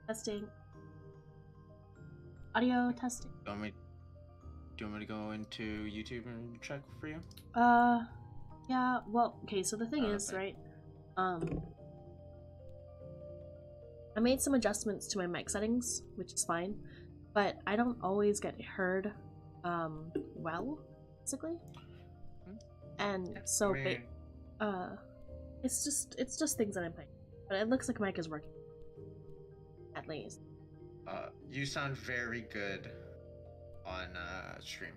Testing. Audio testing. Do you want me to go into YouTube and check for you? Yeah, well, okay, so the thing is, right, I made some adjustments to my mic settings, which is fine, but I don't always get heard, well, basically. And so, it's just things that I'm playing. But it looks like mic is working. At least. You sound very good on stream.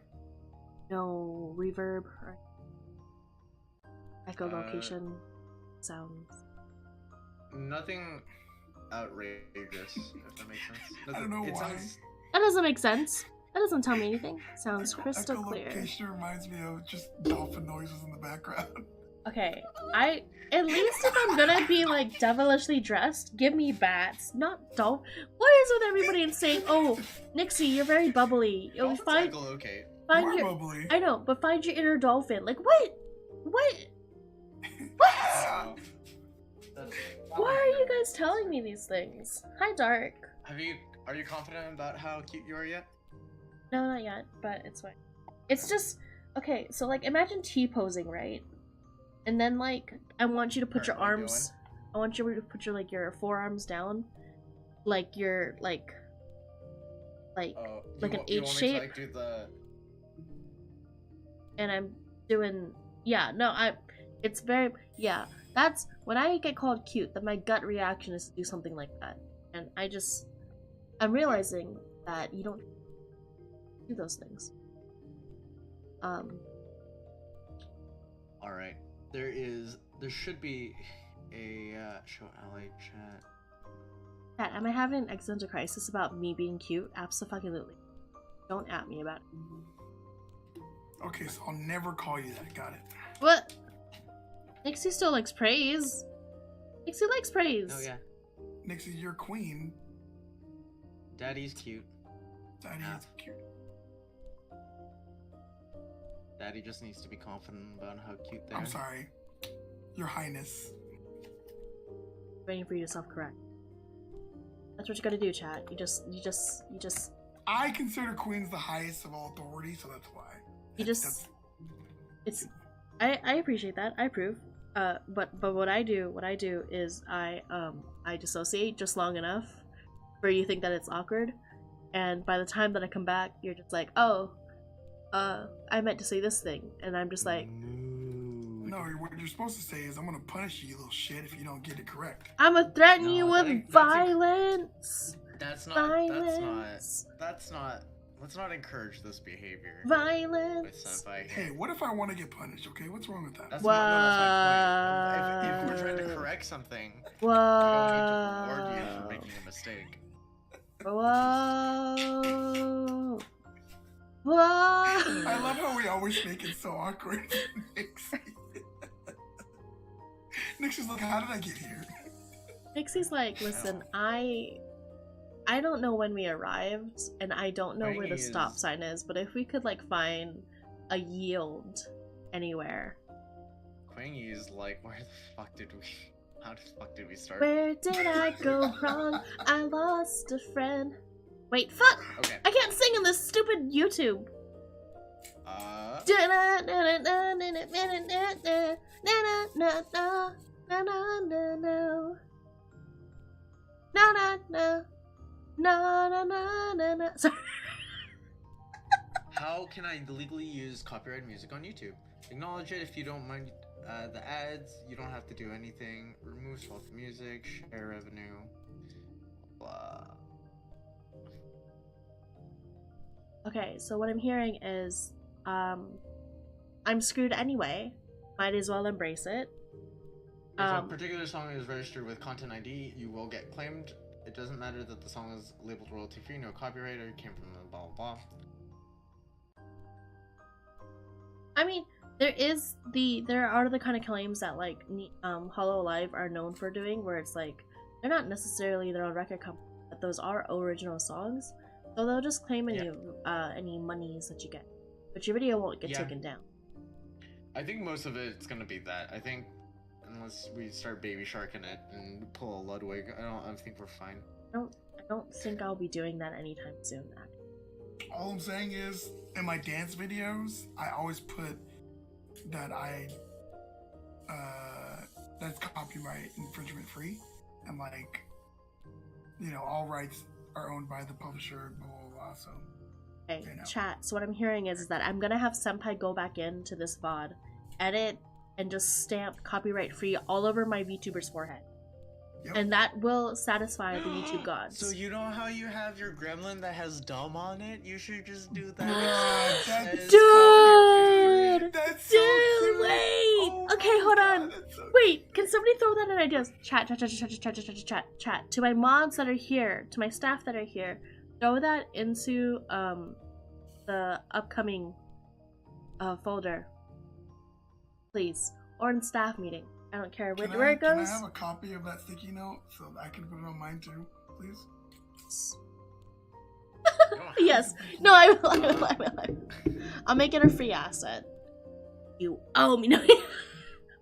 No reverb or echolocation sounds. Nothing outrageous, if that makes sense. I don't know why. That doesn't make sense. That doesn't tell me anything. Sounds crystal clear. Echolocation reminds me of just dolphin noises in the background. Okay, at least if I'm gonna be like devilishly dressed, give me bats, not dolphin. What is with everybody and saying, "Oh, Nixie, you're very bubbly. Dolphins find okay. your bubbly. I know, but find your inner dolphin." Like what? What? Why are you guys telling me these things? Hi, Dark. Are you confident about how cute you are yet? No, not yet, but it's fine. It's just okay. So like, imagine T-posing, right? And then like, I want you to put your arms. I want you to put your forearms down, like you're like an H shape. To, like, do the... And I'm doing it's very that's when I get called cute, that my gut reaction is to do something like that. And I'm realizing that you don't do those things. Alright. There should be a show ally chat. Chat, am I having an existential crisis about me being cute? Absolutely. Don't at me about it. Okay, so I'll never call you that. Got it. What? Nixie still likes praise. Nixie likes praise. Oh yeah. Nixie, you're queen. Daddy's cute. Daddy is cute. Daddy just needs to be confident about how cute they are. I'm sorry. Your Highness. Waiting for you to self-correct. That's what you gotta do, chat. You just... I consider queens the highest of all authority, so that's why. I appreciate that. I approve. But what I do is I dissociate just long enough where you think that it's awkward, and by the time that I come back, you're just like, oh, I meant to say this thing, and I'm just like, no, what you're supposed to say is, I'm gonna punish you, you little shit, if you don't get it correct. I'm gonna threaten you with violence. That's not. Let's not encourage this behavior. Violence. Hey, what if I want to get punished? Okay, what's wrong with that? That's my point. If we're trying to correct something, we don't need to reward you for making a mistake. Whoa. Whoa. I love how we always make it so awkward. Nixie's like, how did I get here? Nixie's like, listen, I don't know when we arrived, and I don't know where the stop sign is, but if we could like find a yield anywhere. Quangy is like, how the fuck did we start? Where did I go wrong? I lost a friend. Wait, fuck! Okay. I can't sing in this stupid YouTube. No. Sorry. How can I legally use copyrighted music on YouTube? Acknowledge it if you don't mind the ads. You don't have to do anything. Remove faulty music. Share revenue. Blah. Okay, so what I'm hearing is, I'm screwed anyway. Might as well embrace it. If a particular song is registered with Content ID, you will get claimed. It doesn't matter that the song is labeled royalty free, no copyright, or came from the blah blah blah. I mean, there are the kind of claims that like Hollow Live are known for doing, where it's like they're not necessarily their own record company, but those are original songs, so they'll just claim any monies that you get, but your video won't get taken down. I think most of it's gonna be that. I think unless we start baby sharking it and pull a Ludwig, I don't think we're fine. I don't think I'll be doing that anytime soon. All I'm saying is, in my dance videos, I always put that that's copyright infringement free, and like, all rights are owned by the publisher, blah blah blah. So. Okay, chat. So what I'm hearing is that I'm gonna have Senpai go back into this VOD, edit, and just stamp copyright free all over my VTuber's forehead. Yep. And that will satisfy the YouTube gods. So you know how you have your gremlin that has dumb on it? You should just do that. Dude! That's so cute. Wait! Oh okay, hold God, on. so Wait, can somebody throw that in ideas? Chat. To my mods that are here, to my staff that are here, throw that into the upcoming folder. Please. Or in staff meeting. I don't care where it goes. Can I have a copy of that sticky note so that I can put it on mine too, please? Yes. No, I will. I'll make it a free asset. You owe me. No.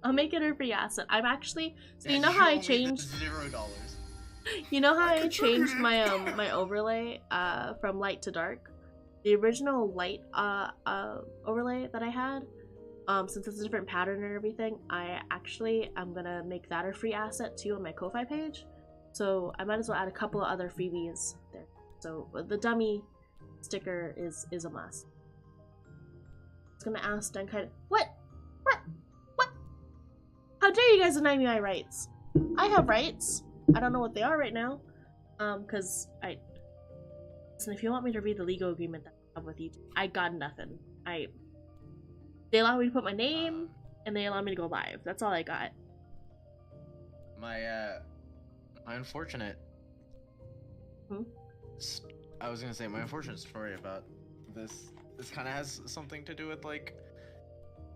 I'll make it a free asset. I'm actually. So you know how I changed. $0. You know how I changed my my overlay from light to dark. The original light overlay that I had. Since it's a different pattern and everything, I'm gonna make that a free asset too on my Ko-Fi page. So I might as well add a couple of other freebies there. So the dummy sticker is a must. I was gonna ask Denkai, what? How dare you guys deny me my rights? I have rights. I don't know what they are right now. Listen, if you want me to read the legal agreement that I have with you, I got nothing. They allow me to put my name, and they allow me to go live. That's all I got. My unfortunate. I was gonna say my unfortunate story about this. This kind of has something to do with like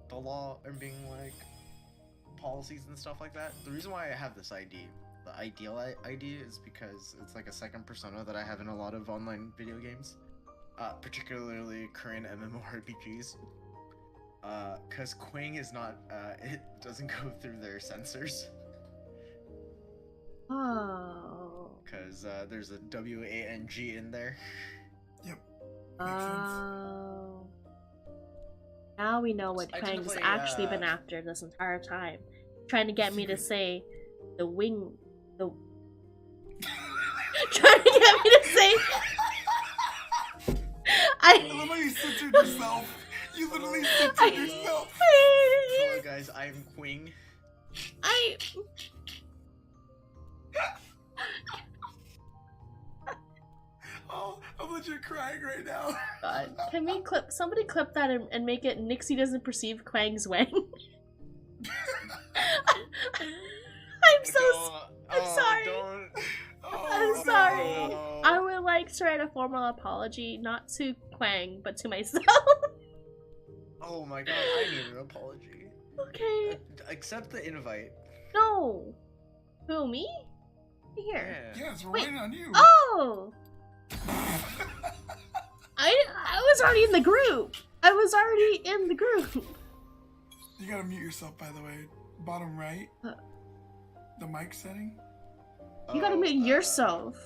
the law and being like policies and stuff like that. The reason why I have this ID, the ideal ID, is because it's like a second persona that I have in a lot of online video games, particularly Korean MMORPGs. Cause Quang is not, it doesn't go through their sensors. Oh. Cause, there's a WANG in there. Yep. Oh. Now we know what Quang's actually been after this entire time. Trying to get me to say the wing, trying to get me to say I love how you censored yourself. You literally censored yourself. Hello guys, I'm Queen. Oh, I'm legit crying right now. God. Can we somebody clip that and make it Nixie doesn't perceive Quang's Wang? I'm sorry. I'm sorry. No. I would like to write a formal apology, not to Quang, but to myself. Oh my god, I need an apology. Okay. Accept the invite. No. Who, me? Here. Yeah. Yes, we're Wait. waiting on you. Oh! I was already in the group. You gotta mute yourself, by the way. Bottom right. The mic setting. You gotta mute yourself.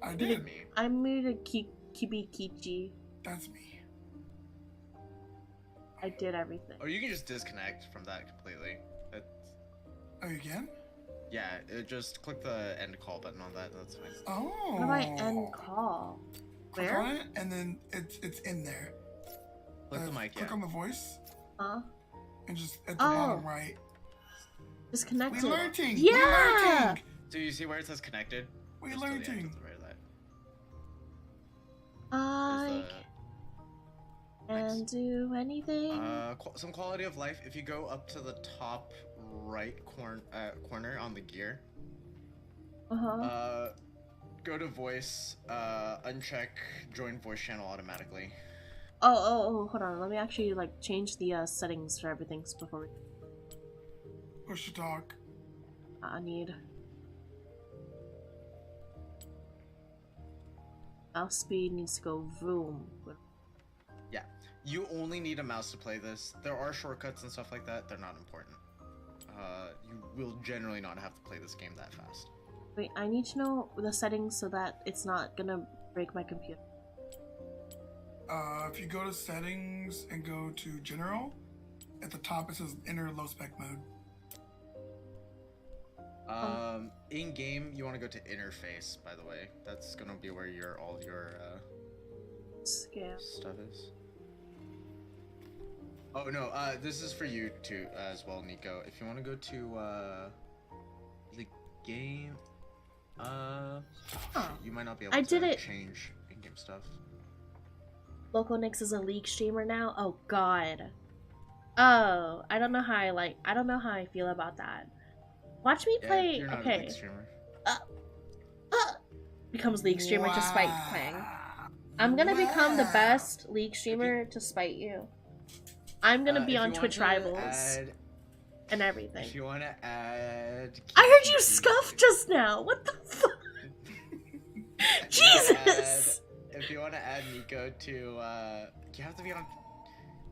I did. I muted Kichi. That's me. I did everything. Or you can just disconnect from that completely. Oh, you can? Yeah, just click the end call button on that. That's fine. Oh. How do I end call? Click Where? on it, and then it's in there. Click the mic, Click yeah. on the voice, Huh? and just at the bottom right. Disconnected. We learning. Yeah. We learning. Do you see where it says connected? We Just to the end learning. of the right of that. I There's can do anything. some quality of life. If you go up to the top right corner on the gear, go to voice, uncheck join voice channel automatically. Oh, hold on. Let me actually like change the settings for everything before we Push to talk. I need mouse speed needs to go vroom. Yeah, you only need a mouse to play this. There are shortcuts and stuff like that. They're not important. You will generally not have to play this game that fast. Wait, I need to know the settings so that it's not gonna break my computer. If you go to settings and go to general, at the top it says enter low spec mode. In game, you want to go to interface. By the way, that's gonna be where all your Scale. stuff is. Oh no, this is for you too as well, Nico. If you want to go to the game, you might not be able to change in-game stuff. Loco Nix is a League streamer now. Oh God. Oh, I don't know how I feel about that. Watch me play. You're not okay. a League streamer. Becomes League streamer to spite Quang. I'm gonna become the best League streamer to spite you. I'm gonna be on Twitch Rivals and everything. If you want to add, I heard you scuff just now. What the fuck? Jesus. If you want to add Nico to, you have to be on.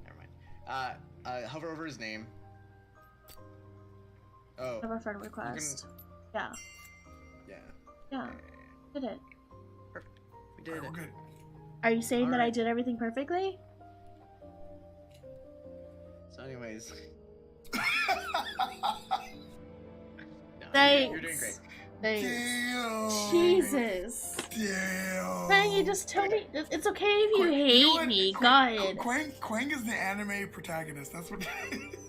Never mind. Hover over his name. Oh. I have a friend request. Yeah. Yeah. Yeah. Did it. Perfect. We did it. We're good. Are you saying that I Alright. did everything perfectly? So, anyways. No, Thanks. you're doing great. Thanks. Damn. Jesus. Damn. Quang, you just tell me. It's okay if you Quang- hate know what? me. Quang- God. Quang is the anime protagonist. That's what.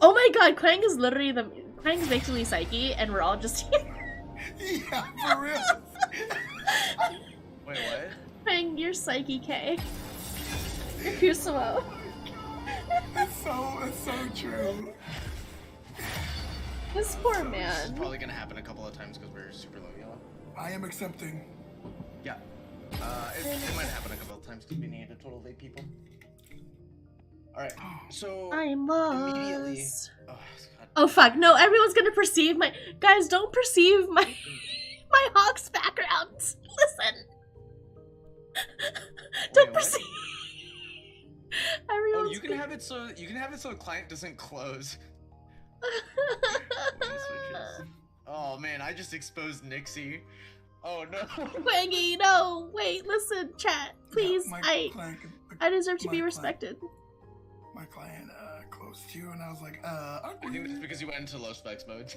Oh my God, Quang is literally Quang's basically Psyche, and we're all just Yeah, for real. Wait, what? Quang, you're Psyche K. You're Kusumo. It's so true. This poor So This is man. probably gonna happen a couple of times because we're super low yellow. I am accepting. Yeah. It might happen a couple of times because we need a total of 8 people. Alright, so I'm immediately. lost. Oh, God. Oh fuck, no, everyone's gonna perceive my. Guys, don't perceive my. my Hawk's background. Listen. Don't Wait, what? perceive. Oh, Everyone's you can have it so the client doesn't close. When it switches. Oh man, I just exposed Nixie. Oh no. Quangy, no, wait, listen, chat, please. My client, I deserve to my be client- respected. My client closed you, and I was like, I think that's because you went into low specs mode.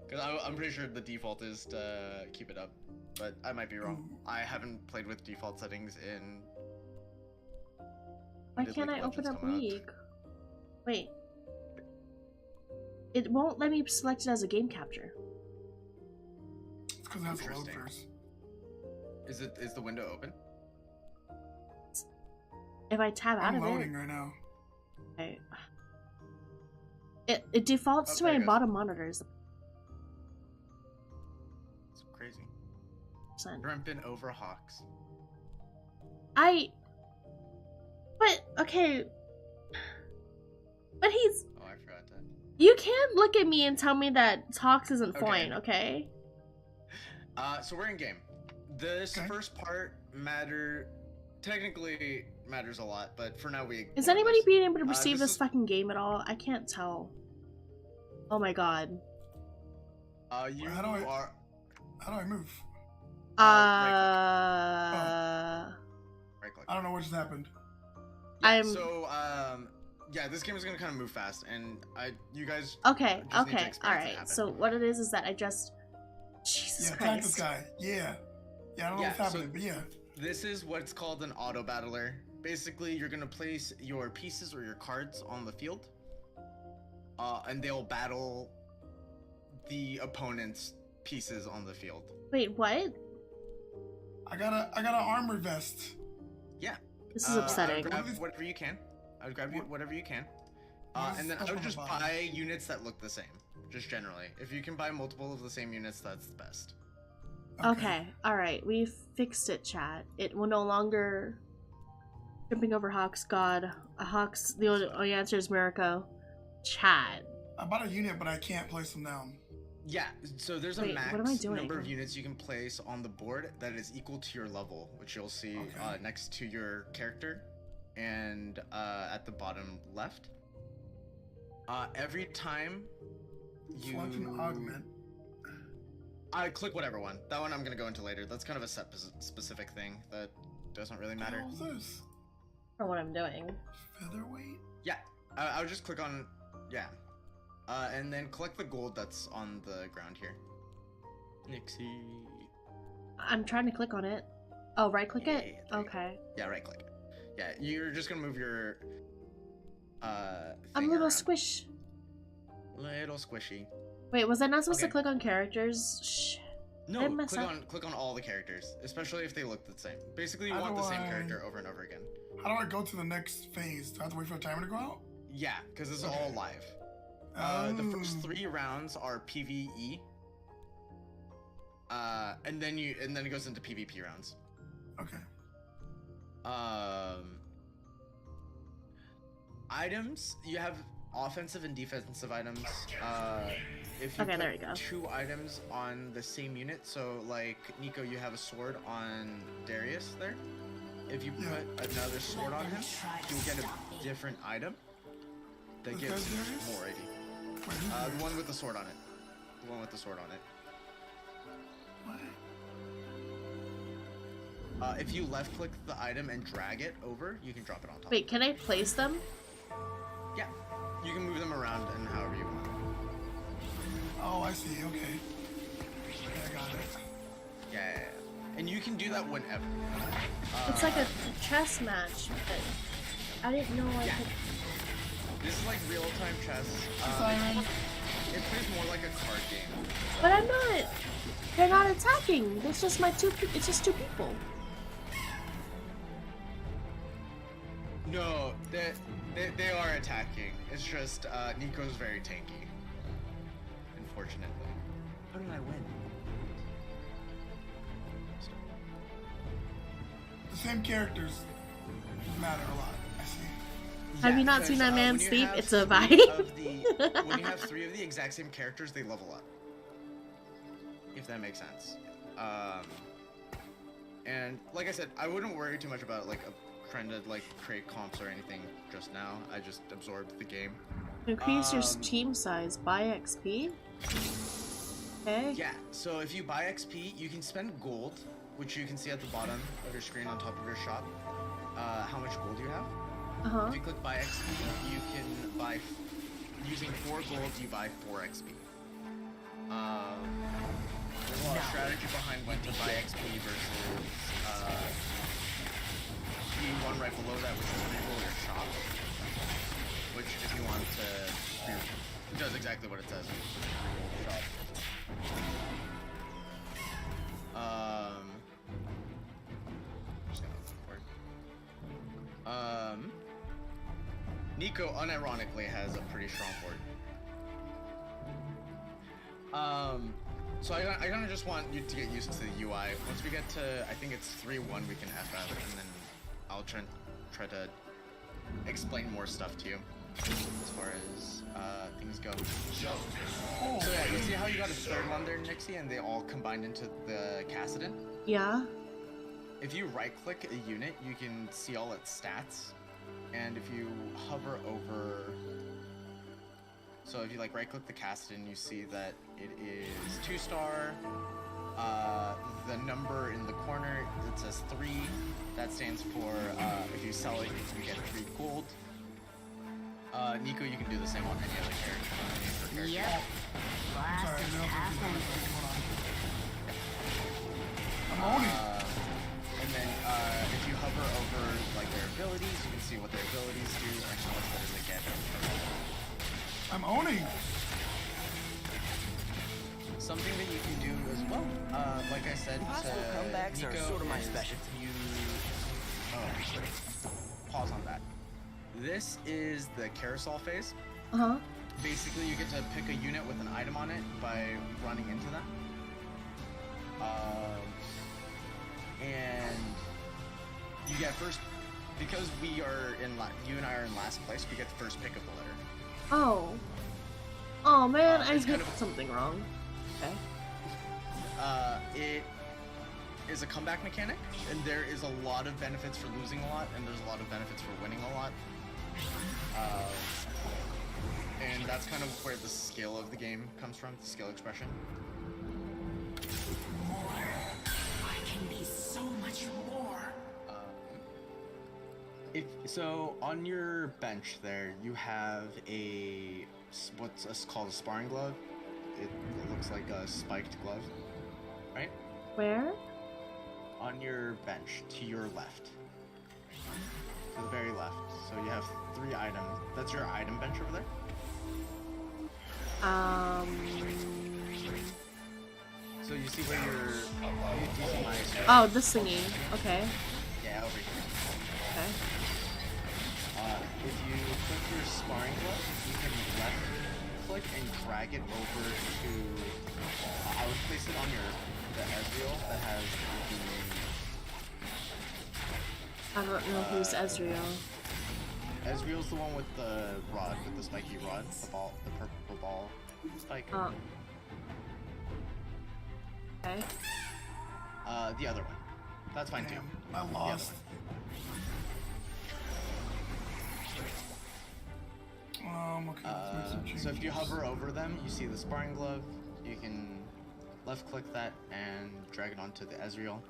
Because I'm pretty sure the default is to keep it up, but I might be wrong. I haven't played with default settings in. Why Did can't League I of open Legends up come out? League? Wait. It won't let me select it as a game capture. It's because it has to load Interesting. first. Is the window open? If I tab out I'm of loading it, right now. okay. It defaults Oh, to there my it goes. bottom monitors. It's crazy. Son. Grimpin over Hawks. But okay. But he's. Oh, I forgot that. You can't look at me and tell me that Hawks isn't Okay. fine, okay? So we're in game. This Okay. first part technically matters a lot, but for now we. Is ignore anybody this. being able to perceive this this is- fucking game at all? I can't tell. Oh my god. You How do I- are. How do I move? Right click. I don't know what just happened. Yeah, I'm- So yeah, this game is gonna kind of move fast, and you guys. Okay, just need to okay, experience it alright. happen. So what it is that I just. Jesus Yeah, attack this Christ. guy. Yeah. Yeah, I don't know Yeah, what's happening, so- but yeah. This is what's called an auto battler. Basically, you're gonna place your pieces or your cards on the field, and they'll battle the opponent's pieces on the field. Wait, what? I got an armor vest. Yeah. This is I upsetting. would grab whatever you can. I would grab whatever you can. What And then is I would up just on the bottom? buy units that look the same. Just generally. If you can buy multiple of the same units, that's the best. Okay, alright. We've fixed it, chat. It will no longer. Jumping over Hawks, God. Hawks, the only answer is Mirako. Chat. I bought a unit, but I can't place them down. Yeah, so there's a Wait, max what am I doing? number of units you can place on the board that is equal to your level, which you'll see Okay. next to your character and at the bottom left. Every time you Select an augment. I click whatever one. That one I'm gonna go into later. That's kind of a set specific thing that doesn't really matter. What the hell is this? For what I'm doing. Featherweight? Yeah, I would just click on, yeah. And then collect the gold that's on the ground here. Nixie. I'm trying to click on it. Oh, right click it? Yeah, Okay. Yeah, right click. Yeah, you're just gonna move your I'm a little squish. Little squishy. Wait, was I not supposed to click on characters? Shh. No, I mess up? click on all the characters, especially if they look the same. Basically, you How want do the same I- character over and over again. How do I go to the next phase? Do I have to wait for the timer to go out? Yeah, because it's Okay. all live. The first 3 rounds are PvE. And then it goes into PvP rounds. Okay. Items, you have offensive and defensive items. If you Okay, put there we go. 2 items on the same unit, so like Nico, you have a sword on Darius there. If you put another sword on him, you'll get a different item that This gives guy's Darius? more AD. Wait, who's The Darius? one with the sword on it. The one with the sword on it. What? If you left click the item and drag it over, you can drop it on top. Wait, can I place them? Yeah. You can move them around and however you want. Oh, I see. Okay. Okay, I got it. Yeah. And you can do that whenever. It's like a chess match, but I didn't know I Yeah. could. This is like real-time chess. Siren. It plays more like a card game. But I'm not. They're not attacking. It's just It's just 2 people. No, they are attacking. It's just Nico's very tanky. Unfortunately. How did I win? The same characters matter a lot. I see. Have you not because, seen that man when you sleep? have It's a 3 vibe. of the- when you have 3 of the exact same characters, they level up. If that makes sense. And like I said, I wouldn't worry too much about like trying to like create comps or anything just now. I just absorbed the game. Increase your team size. Buy XP. Okay. Yeah, so if you buy XP, you can spend gold, which you can see at the bottom of your screen on top of your shop. How much gold you have. Uh-huh. If you click buy XP, you can buy, using 4 gold, you buy 4 XP. There's a lot of strategy behind when to buy XP versus the one right below that, which is reroll your shop. Which, if you want to, it does exactly what it says. Reroll shop. Just gonna look for it. Nico unironically has a pretty strong board. So I kind of just want you to get used to the UI. Once we get to, I think it's 3-1, we can FF, and then I'll try to explain more stuff to you as far as things go. So yeah, you see how you got a third one there, Nixie, and they all combined into the Cassidon? Yeah. If you right-click a unit, you can see all its stats, and if you hover over... So if you like right-click the Cassidon, you see that it is 2-star. The number in the corner, it says 3. That stands for if you sell it, you get 3 gold. Nico, you can do the same on any other character. Yep. Sorry, Blast is no, happening. I'm owning. And then if you hover over like their abilities, you can see what their abilities do and how much better they get. I'm owning. Something that you can do as well, like I said, Possible to comebacks are Nico sort of my is specialty. You pause on that. This is the carousel phase. Uh-huh. Basically, you get to pick a unit with an item on it by running into them. And you get first, because we are you and I are in last place, we get the first pick of the litter. Oh. Oh man, I it's did kind of- something wrong. Okay. It is a comeback mechanic, and there is a lot of benefits for losing a lot, and there's a lot of benefits for winning a lot. And that's kind of where the skill of the game comes from, the skill expression. I can be so much more. If so, on your bench there, you have what's called a sparring glove. It looks like a spiked glove, right? Where? On your bench, to your left. To the very left. So you have 3 items. That's your item bench over there? So you see where your... Do you see my... Oh, this thingy. Okay. Yeah, over here. Okay. If you click your sparring glove, you can left click and drag it over to... I would place it on the Ezreal that has I don't know who's Ezreal. Ezreal's the one with the rod, with the spiky rod, the purple ball spike. Okay. The other one. That's fine too. Damn, I lost. Okay. Let's make some changes. So if you hover over them, you see the sparring glove. You can left click that and drag it onto the Ezreal.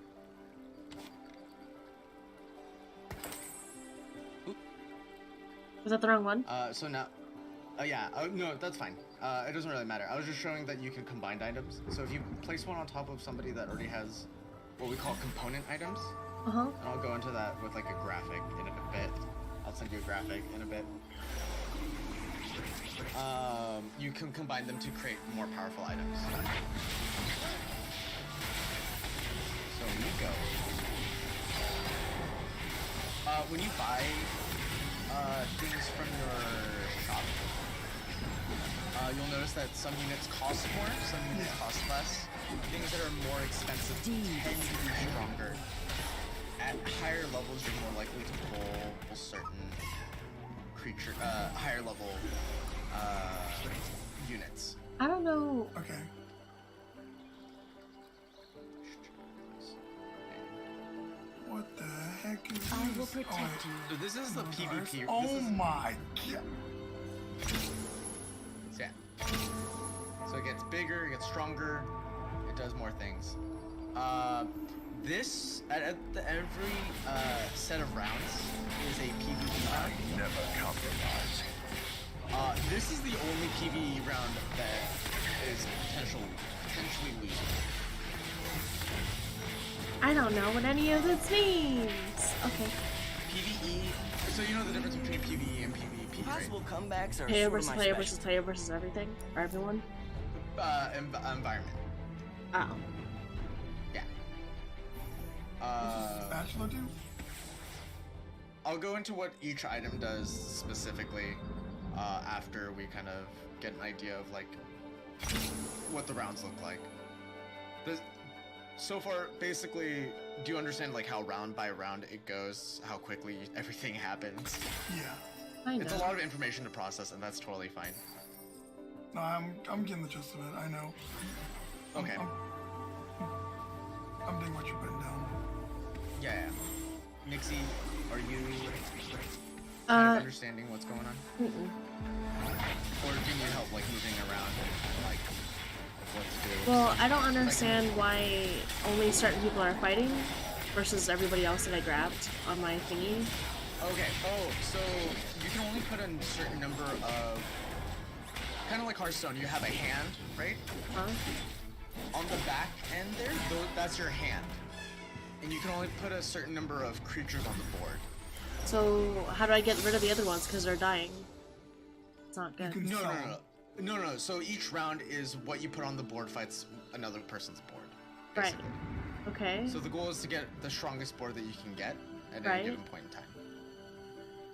Was that the wrong one? So now, yeah, no, that's fine. It doesn't really matter. I was just showing that you can combine items. So if you place one on top of somebody that already has what we call component items, and I'll go into that with like a graphic in a bit. I'll send you a graphic in a bit. You can combine them to create more powerful items. So Nico, when you buy things from your shop, you'll notice that some units cost more, some units cost less. Things that are more expensive tend to be stronger. At higher levels, you're more likely to pull certain creature, higher level units. I don't know. Okay. What the heck is this? I will protect you. So this is the PvP. Oh This is, my god. yeah. So it gets bigger, it gets stronger, it does more things. This at every set of rounds is a PvE round. Never compromise. This is the only PvE round that is potentially losing. I don't know what any of this means. Okay. PvE. So you know the difference between PvE and PvP, right? Possible comebacks are Player sort of versus my player specialty. versus player versus everything? Or everyone? Environment. Oh. Yeah. Bachelor do? I'll go into what each item does specifically after we kind of get an idea of like what the rounds look like. So far, basically, do you understand like how round by round it goes, how quickly everything happens? Yeah. I know. It's a lot of information to process, and that's totally fine. No, I'm getting the gist of it. I know. Okay. I'm digging what you're putting down. Yeah. Nixie, are you kind of understanding what's going on? Or do you need help like moving around and like what to do? Well, I don't understand why only certain people are fighting versus everybody else that I grabbed on my thingy. Okay. Oh, so you can only put a certain number of, kind of like Hearthstone. You have a hand, right? Huh? On the back end there, that's your hand, and you can only put a certain number of creatures on the board. So how do I get rid of the other ones because they're dying? It's not good. You can No, sell no, them. no, no, no. So each round is what you put on the board fights another person's board. Right. Basically. Okay. So the goal is to get the strongest board that you can get at Right. any given point in time.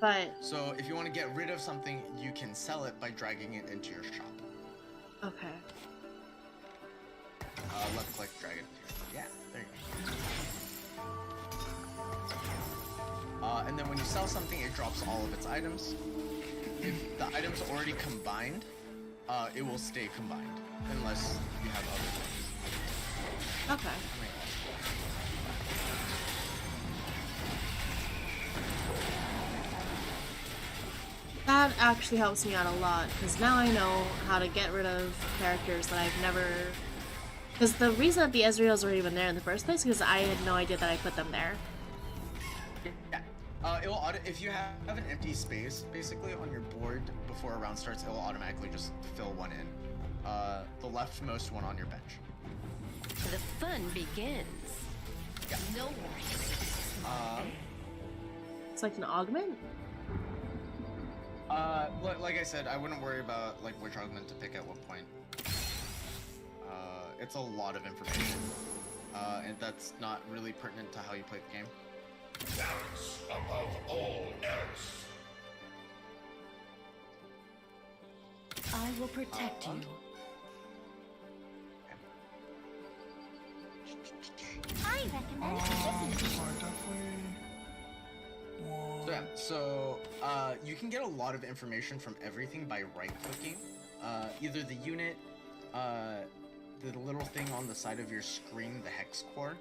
But So if you want to get rid of something, you can sell it by dragging it into your shop. okay. Left click, drag it. Yeah, there you go. And then when you sell something, it drops all of its items. If the item's already combined, it will stay combined unless you have other things. Okay. That actually helps me out a lot because now I know how to get rid of characters that I've never Because the reason that the Ezreals were even there in the first place, because I had no idea that I put them there. Yeah. It will if you have an empty space basically on your board before a round starts, it will automatically just fill one in. The leftmost one on your bench. The fun begins. Yeah. No worries. It's like an augment? Like I said, I wouldn't worry about like which augment to pick at what point. It's a lot of information, and that's not really pertinent to how you play the game. Balance above all else. I will protect you. I recommend kissing. So I definitely want... So yeah, you can get a lot of information from everything by right-clicking. Either the unit, the little thing on the side of your screen, the hex core,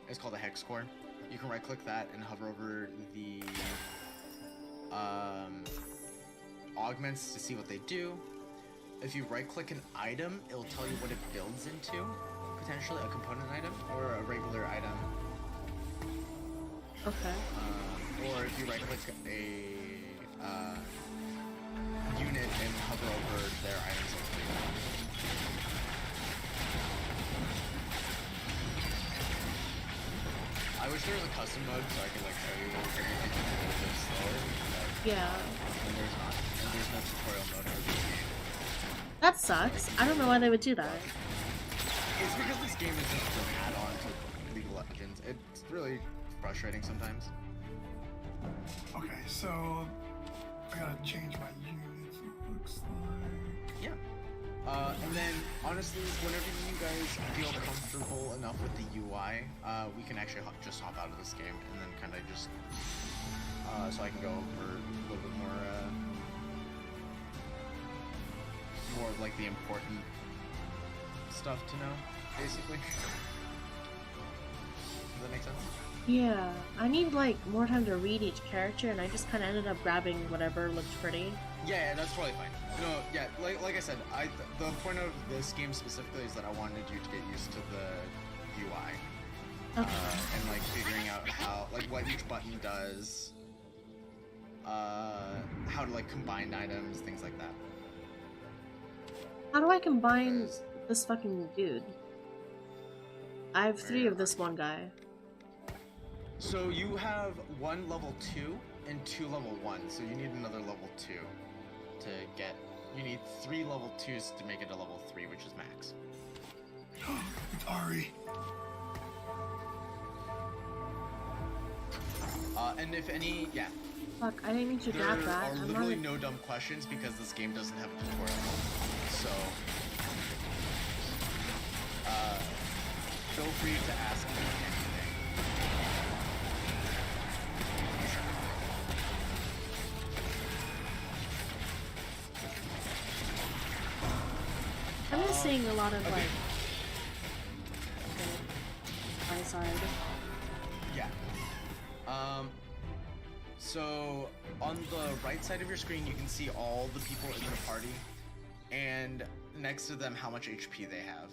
it's called a hex core. You can right-click that and hover over the augments to see what they do. If you right-click an item, it'll tell you what it builds into, potentially a component item or a regular item. Okay. Or if you right-click a unit and hover over their items. I wish there was a custom mode so I could like show you everything a little bit slower, but Yeah. and there's not. And there's no tutorial mode for this game. That sucks. I don't know why they would do that. It's because this game is just an add-on to League of Legends. It's really frustrating sometimes. Okay, so I gotta change my units, it looks like. Yeah. And then, honestly, whenever you guys feel comfortable enough with the UI, we can actually just hop out of this game and then kind of just, so I can go over a little bit more, more of like the important stuff to know, basically. Does that make sense? Yeah. I need like more time to read each character, and I just kind of ended up grabbing whatever looked pretty. Yeah, that's probably fine. No, yeah, like I said, the point of this game specifically is that I wanted you to get used to the UI. Okay. And like figuring out how, like what each button does, how to like combine items, things like that. How do I combine Because- this fucking dude? I have 3 of this one guy. So you have one level 2 and 2 level 1, so you need another level 2 to get. You need 3 level 2s to make it a level 3, which is max. It's Ari. And if any, yeah, Fuck, I didn't mean to there grab that. are I'm literally on... no dumb questions because this game doesn't have a tutorial. So, feel free to ask me anything. I'm just seeing a lot of like... Okay. I'm sorry. Yeah. So on the right side of your screen, you can see all the people in the party, and next to them, how much HP they have.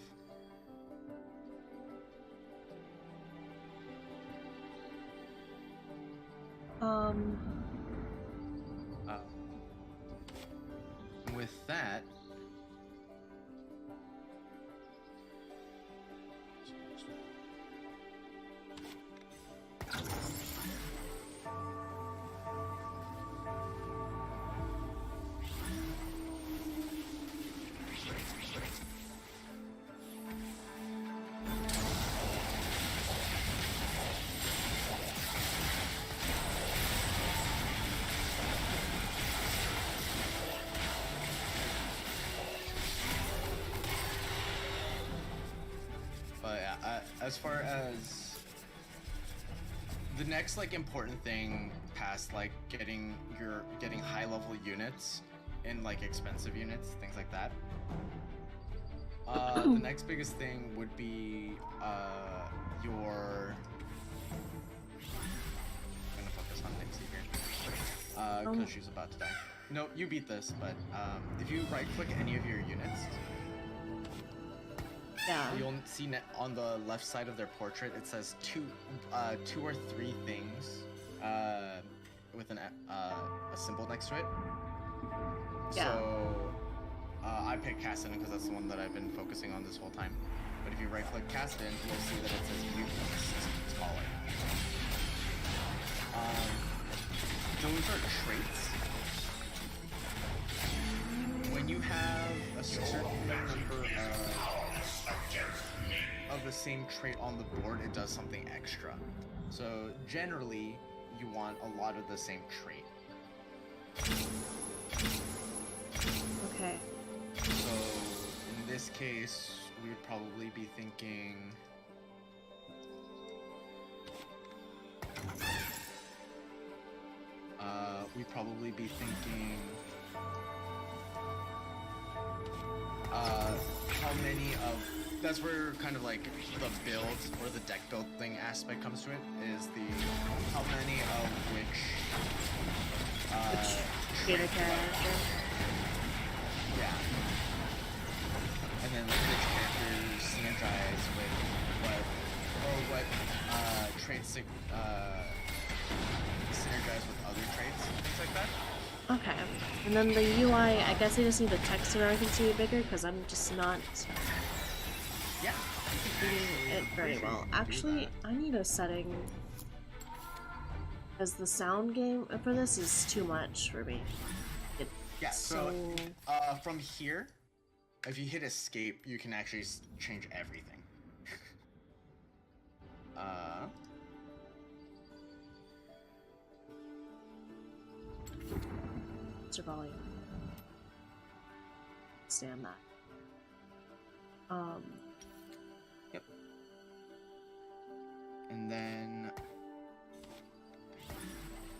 With that, but yeah, as far as the next like important thing past like getting high level units and like expensive units, things like that. The next biggest thing would be your. I'm gonna focus on Nixie here because she's about to die. No, you beat this, but if you right click any of your units, Yeah. You'll see on the left side of their portrait, it says two or three things with a symbol next to it. Yeah. So I picked Caston because that's the one that I've been focusing on this whole time. But if you right-click Caston, you'll see that it says Mutants. It's called. Those are traits. When you have a certain number of the same trait on the board, it does something extra. So generally, you want a lot of the same trait. Okay. So in this case, we would probably be thinking how many of that's where kind of like the build or the deck building aspect comes to it, is the how many of which Creator character. yeah, and then like which characters synergize with what traits synergize with other traits, things like that. Okay. And then the UI, I guess I just need the text and everything to be bigger because I'm just not Yeah. reading it very well. Actually, I need a setting because the sound game for this is too much for me. It's Yeah, so from here, if you hit escape, you can actually change everything. Mr. Volume. Stand that. Yep. And then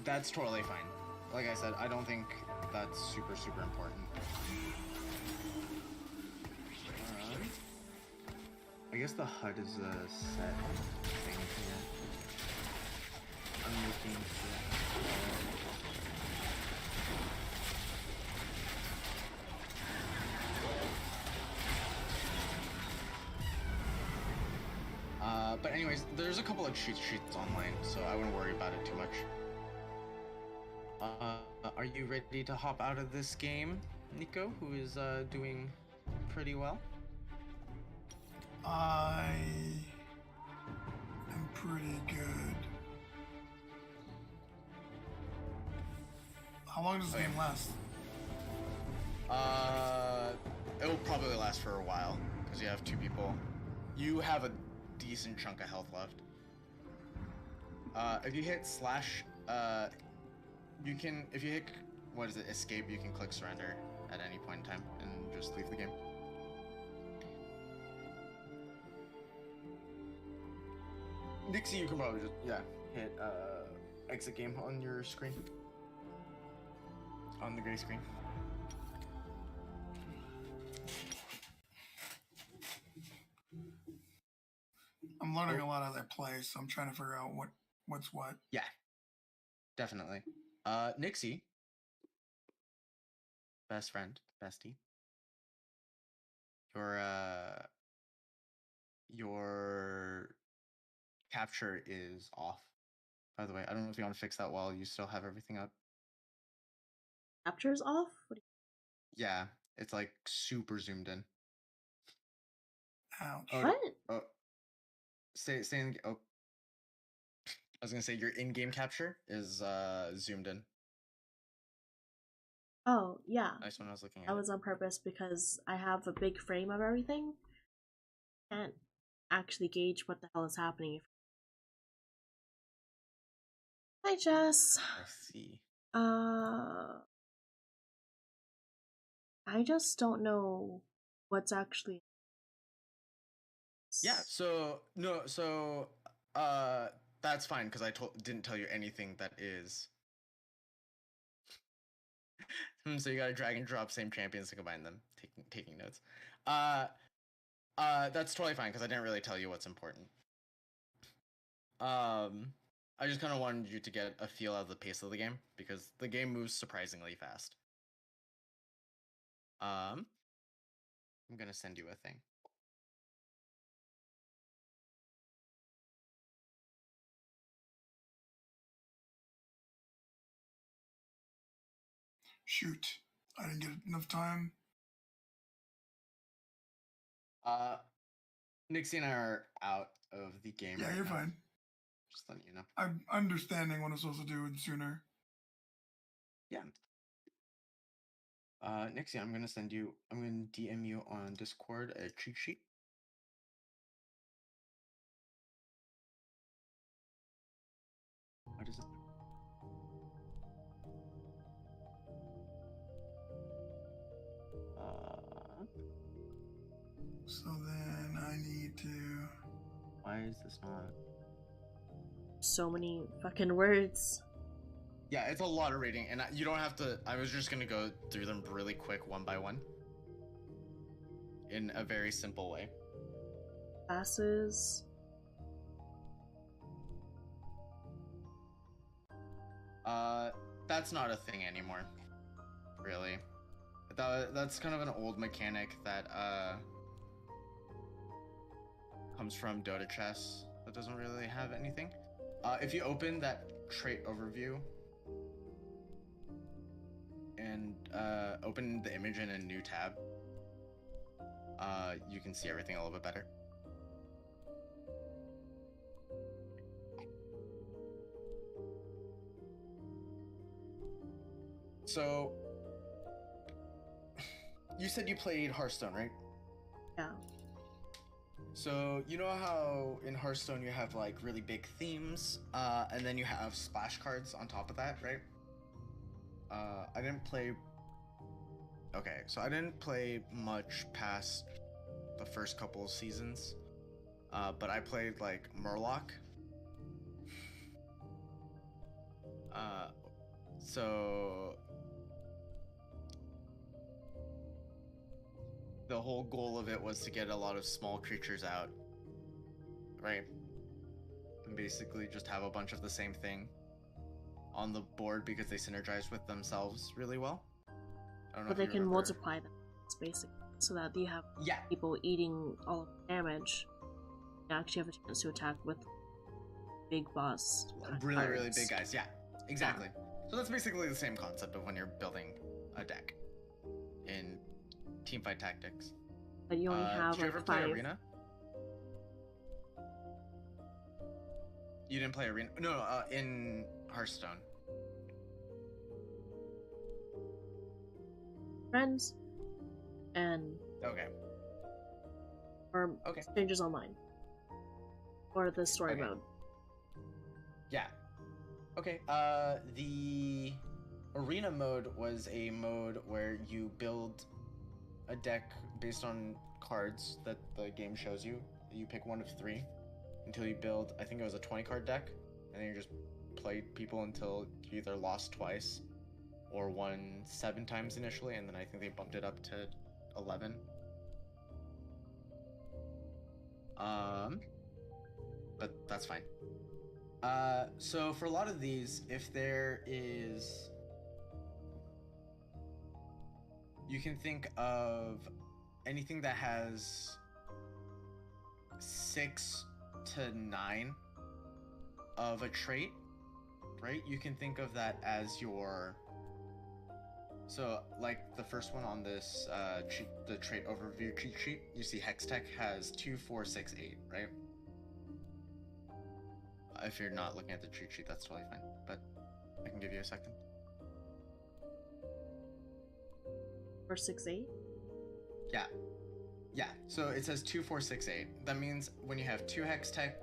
that's totally fine. Like I said, I don't think that's super important. I guess the HUD is a set thing here. I'm looking for. But anyways, there's a couple of cheat sheets online, so I wouldn't worry about it too much. Are you ready to hop out of this game, Nico, who is doing pretty well? I am pretty good. How long does this game last? It'll probably last for a while because you have two people. You have a decent chunk of health left. If you hit slash, you can, if you hit, what is it, escape, you can click surrender at any point in time and just leave the game. Dixie, you can probably just, hit exit game on your screen. On the gray screen. I'm learning a lot as I play, so I'm trying to figure out what's what. Yeah, definitely. Nixie, best friend, bestie. Your capture is off. By the way, I don't know if you want to fix that while you still have everything up. Capture's off? What do Yeah, it's like super zoomed in. Ouch. you... What? Oh, say in, oh. I was gonna say your in-game capture is zoomed in. Oh, yeah. Nice when I was looking at That it. was on purpose because I have a big frame of everything. Can't actually gauge what the hell is happening. Hi, Jess. I see. I just don't know what's actually. Yeah. So no. So that's fine because I didn't tell you anything that is. So you gotta drag and drop same champions to combine them. Taking notes. That's totally fine because I didn't really tell you what's important. I just kind of wanted you to get a feel of the pace of the game because the game moves surprisingly fast. I'm gonna send you a thing. Shoot, I didn't get enough time. Nixie and I are out of the game. Yeah, right you're now. fine. Just letting you know. I'm understanding what I'm supposed to do sooner. Yeah. Nixie, I'm gonna DM you on Discord a cheat sheet. What is it? So then I need to. Why is this not? So many fucking words. Yeah, it's a lot of reading, and you don't have to. I was just gonna go through them really quick, one by one, in a very simple way. Classes. That's not a thing anymore. Really. That's kind of an old mechanic that comes from Dota chess that doesn't really have anything. If you open that trait overview and open the image in a new tab, you can see everything a little bit better. So, you said you played Hearthstone, right? Yeah. So, you know how in Hearthstone you have like really big themes, and then you have splash cards on top of that, right? I didn't play. Okay, so I didn't play much past the first couple of seasons, but I played like Murloc. So the whole goal of it was to get a lot of small creatures out, right? And basically just have a bunch of the same thing on the board because they synergize with themselves really well. I don't know But if they you can remember. multiply them, basically, so that you have Yeah, people eating all of the damage. You actually have a chance to attack with big boss. really, really cards. big guys. Yeah, exactly. So that's basically the same concept of when you're building a deck in Teamfight Tactics. But you only have did you like ever play 5. Arena? You didn't play Arena? No, in Hearthstone. Friends and Okay. or Okay. strangers online or the story Okay. mode. Yeah. Okay. The Arena mode was a mode where you build a deck based on cards that the game shows you. You pick one of 3 until you build, I think it was a 20 card deck, and then you just played people until you either lost twice or won 7 times initially, and then I think they bumped it up to 11. But that's fine. So for a lot of these, if there is, you can think of anything that has 6 to 9 of a trait, right? You can think of that as your. So, like the first one on this the trait overview cheat sheet, you see Hextech has 2, 4, 6, 8, right? If you're not looking at the cheat sheet, that's totally fine, but I can give you a second. Or 6-8? Yeah. Yeah, so it says 2, 4, 6, 8. That means when you have 2 Hextech,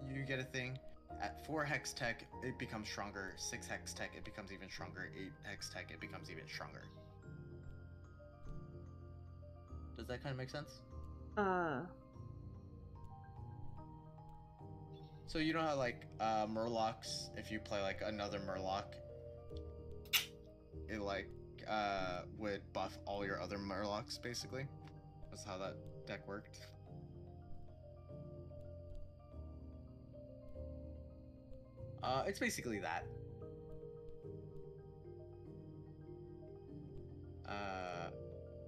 you get a thing. At 4 Hextech, it becomes stronger. 6 Hextech, it becomes even stronger. 8 Hextech, it becomes even stronger. Does that kind of make sense? So you know how like Murlocs, if you play like another Murloc, it like would buff all your other Murlocs basically? That's how that deck worked. It's basically that.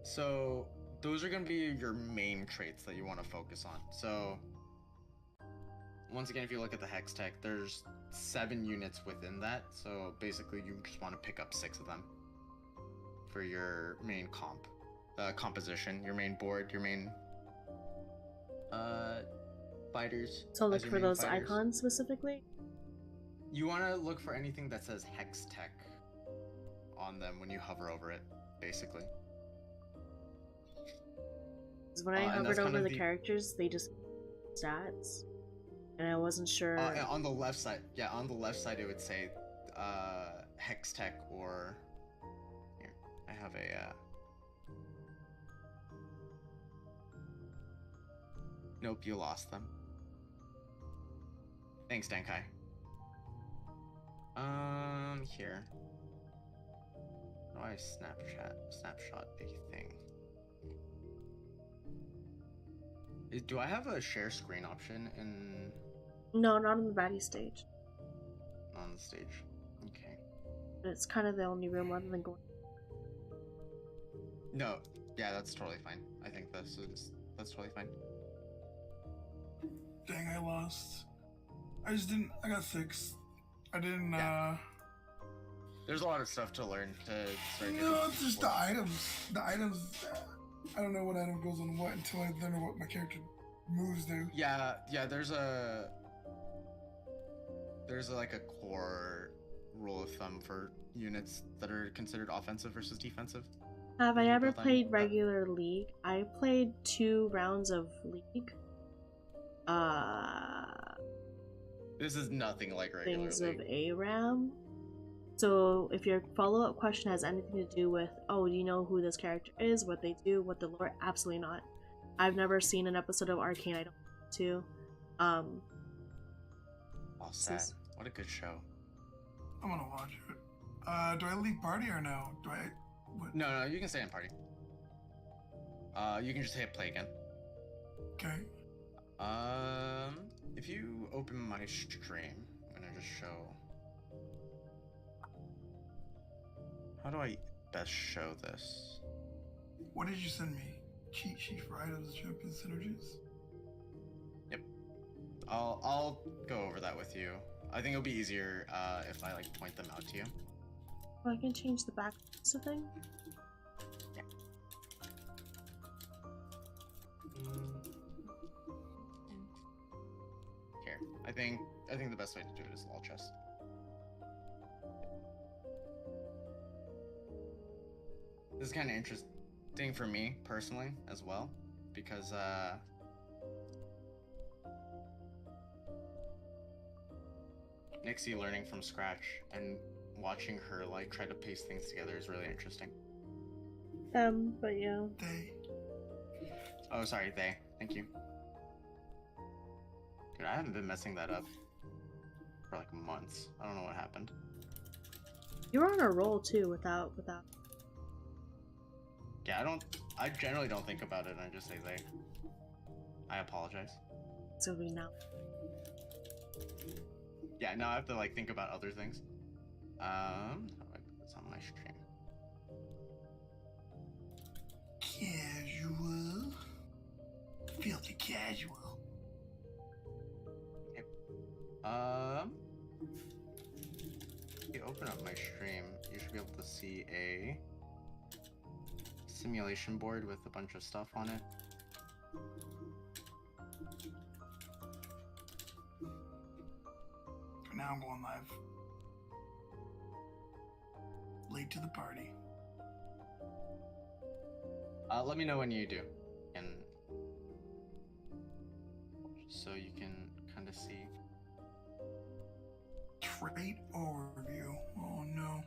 So those are going to be your main traits that you want to focus on. So once again, if you look at the Hextech, there's 7 units within that. So basically you just want to pick up 6 of them. for your main composition, your main board, your main fighters. So look as your for main those fighters. icons specifically. You want to look for anything that says Hex Tech on them when you hover over it, basically. 'Cause when I And hovered that's kind over of the characters, they just stats, and I wasn't sure. On the left side, yeah, on the left side it would say Hex Tech or here. I have a Nope, you lost them. Thanks, Denkai. Here. How do I snapshot a thing? Do I have a share screen option in No, not on the baddie stage. on the stage? Okay. But it's kind of the only room other than going. No, yeah, that's totally fine. I think that's totally fine. Dang, I lost. I got 6. I didn't, Yeah. There's a lot of stuff to learn to start getting. No, it's just the items. The items, I don't know what item goes on what until I learn what my character moves do. Yeah, there's like a core rule of thumb for units that are considered offensive versus defensive. Have I You ever build on played that. regular League? I played 2 rounds of League. This is nothing like regular Things of League. ARAM. So if your follow-up question has anything to do with, oh, do you know who this character is, what they do, what the lore? Absolutely not. I've never seen an episode of Arcane. I don't want to. All this sad. is- What a good show. I'm gonna watch it. Do I leave party or no? Do I? What? No, you can stay in party. You can just hit play again. Okay. If you open my stream, I'm gonna just show. How do I best show this? What did you send me? Cheat sheet for items, champion synergies? I'll go over that with you. I think it'll be easier if I like point them out to you. Oh, I can change the back of thing. Here, I think the best way to do it is all chest. This is kind of interesting for me personally as well, because Nixie learning from scratch and watching her like try to piece things together is really interesting. But yeah. They. Oh, sorry, they. Thank you. Dude, I haven't been messing that up for like months. I don't know what happened. You were on a roll too without. Yeah, I generally don't think about it and I just say they. I apologize. So we now. Yeah, now I have to like think about other things. How do I put this on my stream? Casual. Filthy casual. If you open up my stream, you should be able to see a simulation board with a bunch of stuff on it. Now I'm going live. Late to the party. Let me know when you do, and so you can kind of see. Trait overview. Oh no.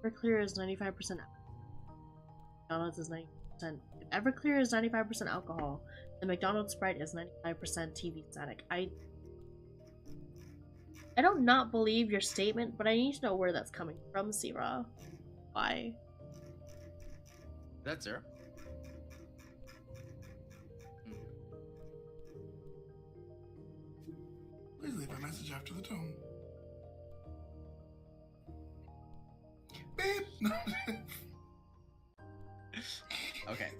Everclear is 95%. McDonald's is 90%. If Everclear is 95% alcohol, the McDonald's Sprite is 95% TV static. I don't not believe your statement, but I need to know where that's coming from, Sierra. Why? That's zero. Please leave a message after the tone. Beep! Okay.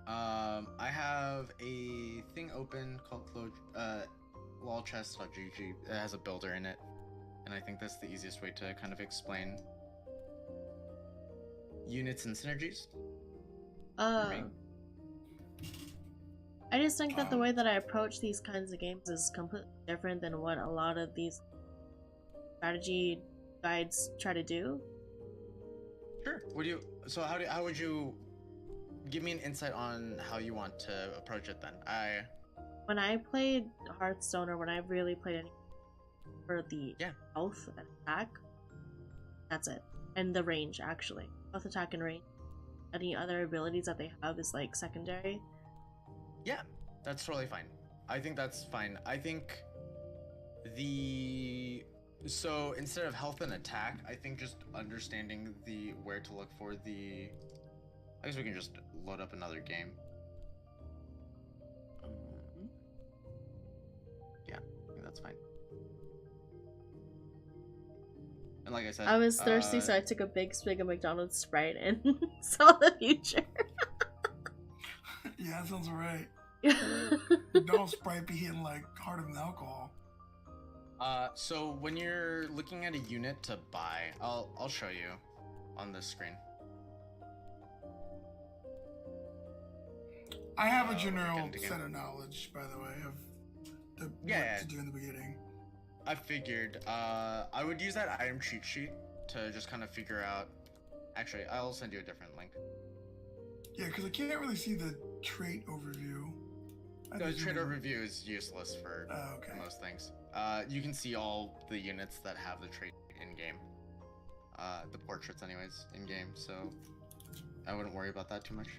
I have a thing open called lolchest.gg. It has a builder in it, and I think that's the easiest way to kind of explain units and synergies. for me. I just think that the way that I approach these kinds of games is completely different than what a lot of these strategy guides try to do. Sure. How would you give me an insight on how you want to approach it then? When I played Hearthstone, or when I really played any for the health and attack, that's it. And the range, actually. Health, attack, and range. Any other abilities that they have is like secondary. Yeah, that's totally fine. I think that's fine. I think so instead of health and attack, I think just understanding where to look for I guess we can just load up another game. Yeah, I think that's fine. And like I said, I was thirsty, so I took a big swig of McDonald's Sprite and saw the future. Yeah, that sounds right. McDonald's Sprite be hitting like harder than alcohol. So when you're looking at a unit to buy, I'll show you on this screen. I have a general set of knowledge, by the way, of what to do in the beginning. I figured. I would use that item cheat sheet to just kind of figure out. Actually, I'll send you a different link. Yeah, because I can't really see the trait overview. The trait overview is useless for most things. You can see all the units that have the trait in game. The portraits, anyways, in game. So I wouldn't worry about that too much.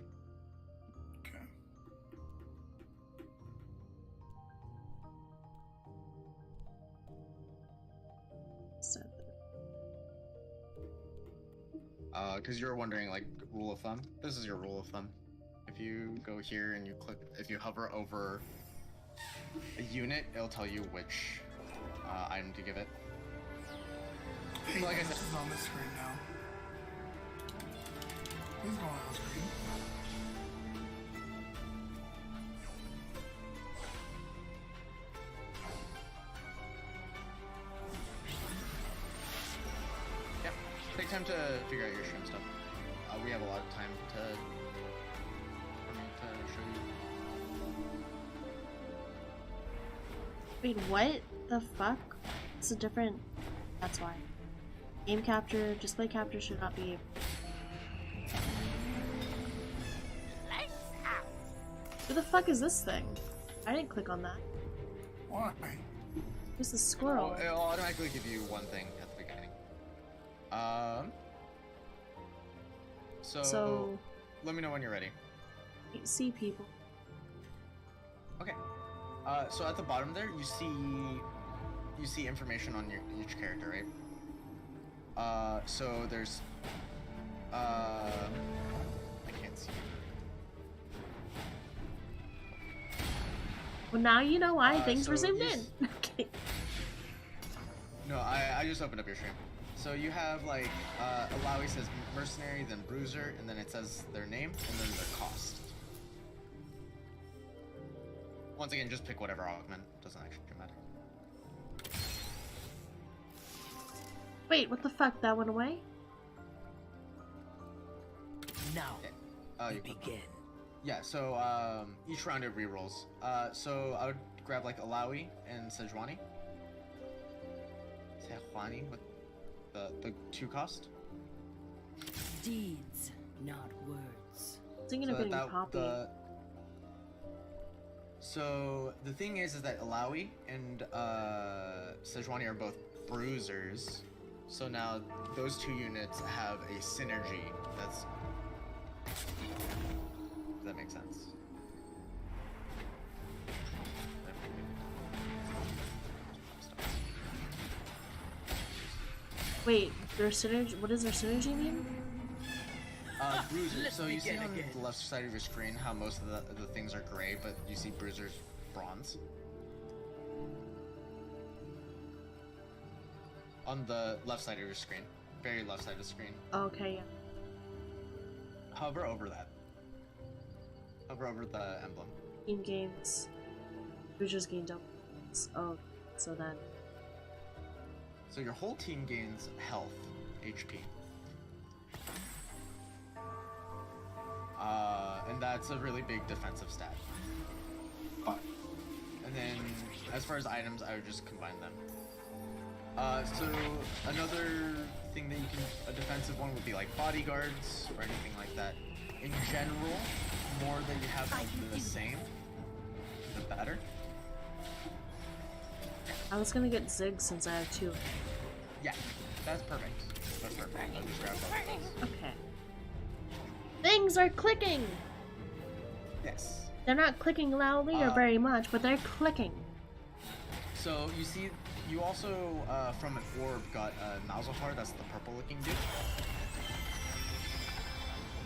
Okay. Because you're wondering, like, rule of thumb. This is your rule of thumb. If you go here and if you hover over a unit, it'll tell you which item to give it. Hey, so like I said, this is on the screen now. Please go on the screen. Yeah, take time to figure out your stream stuff. We have a lot of time for me to show you. Wait, what the fuck? It's a different... That's why. Game capture, display capture should not be... Who the fuck is this thing? I didn't click on that. Why? Who's the squirrel? Oh, it'll automatically give you one thing at the beginning. So let me know when you're ready. See people. Okay. So at the bottom there, you see information on each character, right? So there's I can't see. Well, now you know why things were zoomed in. Okay. No, I just opened up your stream. So you have like Alawi says mercenary, then bruiser, and then it says their name and then their cost. Once again, just pick whatever augment. Doesn't actually matter. Wait, what the fuck? That went away? Now, You begin. Yeah, so each round it rerolls. So I would grab like Alawi and Sejuani. Sejuani with the 2 cost. Deeds, not words. Thinking of getting Poppy. So the thing is that Alawi and Sejuani are both bruisers. So now those 2 units have a synergy that's... Does that make sense? Wait, their synergy? What does their synergy mean? Bruiser. So you see on the left side of your screen how most of the things are gray, but you see bruisers bronze. On the left side of your screen. Very left side of the screen. Okay, yeah. Hover over that. Hover over the emblem. Team games. We just gained double points. Oh, so then. So your whole team gains health, HP. And that's a really big defensive stat. But And then, as far as items, I would just combine them. So another thing that you can, a defensive one would be like bodyguards or anything like that. In general, more that you have of the same, the better. I was gonna get Zig since I have 2. Yeah, that's perfect. That's perfect. I'll just grab both of those. Okay. Things are clicking! Yes. They're not clicking loudly or very much, but they're clicking. So you see, you also from an orb got Malzahar. That's the purple-looking dude.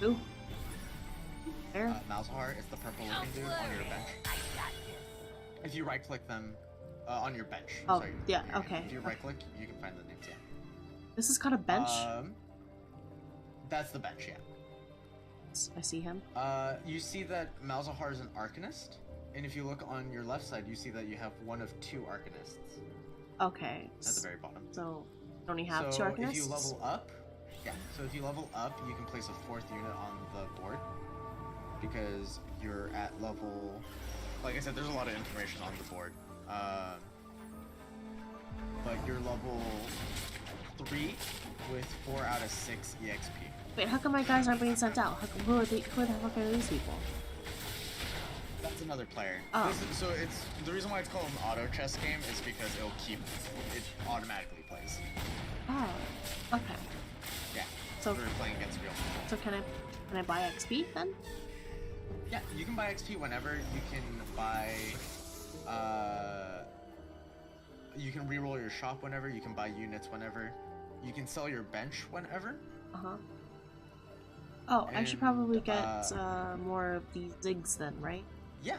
Ooh. There. Malzahar is the purple-looking dude on your bench. If you right-click them on your bench. Oh, sorry, yeah, your okay. If you right-click, you can find the names. Yeah. This is called a bench. That's the bench. Yeah. I see him. You see that Malzahar is an Arcanist, and if you look on your left side, you see that you have one of 2 Arcanists Okay. at the very bottom. So, you only have 2 So Arcanists? if you level up, yeah. So if you level up, you can place a 4th unit on the board because you're at level. Like I said, there's a lot of information on the board. But you're level 3 with 4 out of 6 EXP. Wait, how come my guys aren't being sent out? Who the fuck are these people? That's another player. Oh. So it's the reason why it's called an auto chess game is because it automatically plays. Oh, okay. Yeah. So- we're playing against real people. So can I buy XP then? Yeah, you can buy XP whenever. You can buy. You can reroll your shop whenever. You can buy units whenever. You can sell your bench whenever. Uh-huh. Oh, I should And, probably get more of these zigs then, right? Yeah.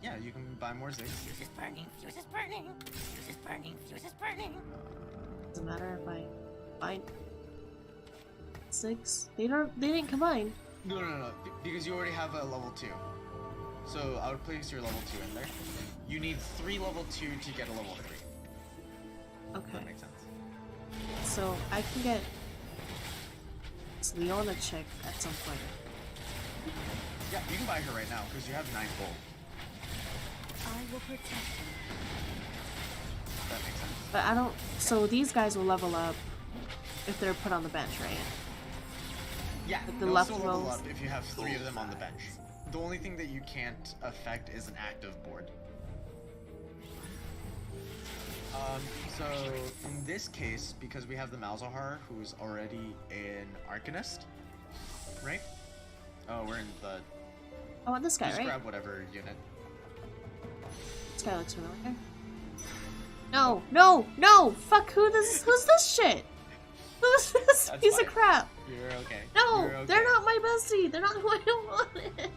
Yeah, you can buy more zigs. Fuse is burning, fuse is burning, fuse is burning, fuse is burning. Doesn't matter if I find 6. They didn't combine. No, because you already have a level 2. So I would place your level 2 in there. You need 3 level 2 to get a level 3. If Okay. that makes sense. So I can get this Leona chick at some point. Yeah, you can buy her right now because you have 9 gold. I will protect him. If that makes sense. But I don't. So these guys will level up if they're put on the bench, right? Yeah, Like the they'll left still level rolls. up if you have 3 of them on the bench. The only thing that you can't affect is an active board. So in this case, because we have the Malzahar, who's already an Arcanist, right? Oh, we're in the. I want this guy, Just right? grab whatever unit. This guy looks familiar. No! Fuck! Who's this shit? Who's this That's piece fine. of crap? You're okay. No, You're okay. they're not my bestie. They're not who I wanted.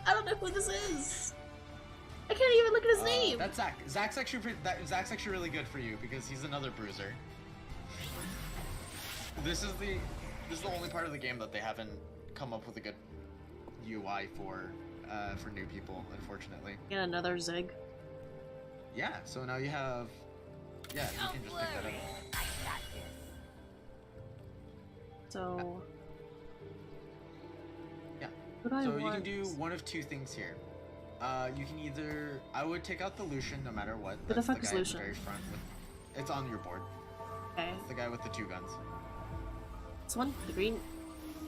I don't know who this is. I can't even look at his name. That's Zach. Zach's actually really good for you because he's another bruiser. This is the only part of the game that they haven't come up with a good UI for new people, unfortunately. Get another Zig. Yeah. So now you have. Yeah, you can just pick that up. I got this. So. Yeah. Who do I So want? you can do one of 2 things here. You can either I would take out the Lucian no matter what. Who the That's fuck is guy at Lucian? the very front with, it's on your board. Okay. It's the guy with the 2 guns. This one, the green.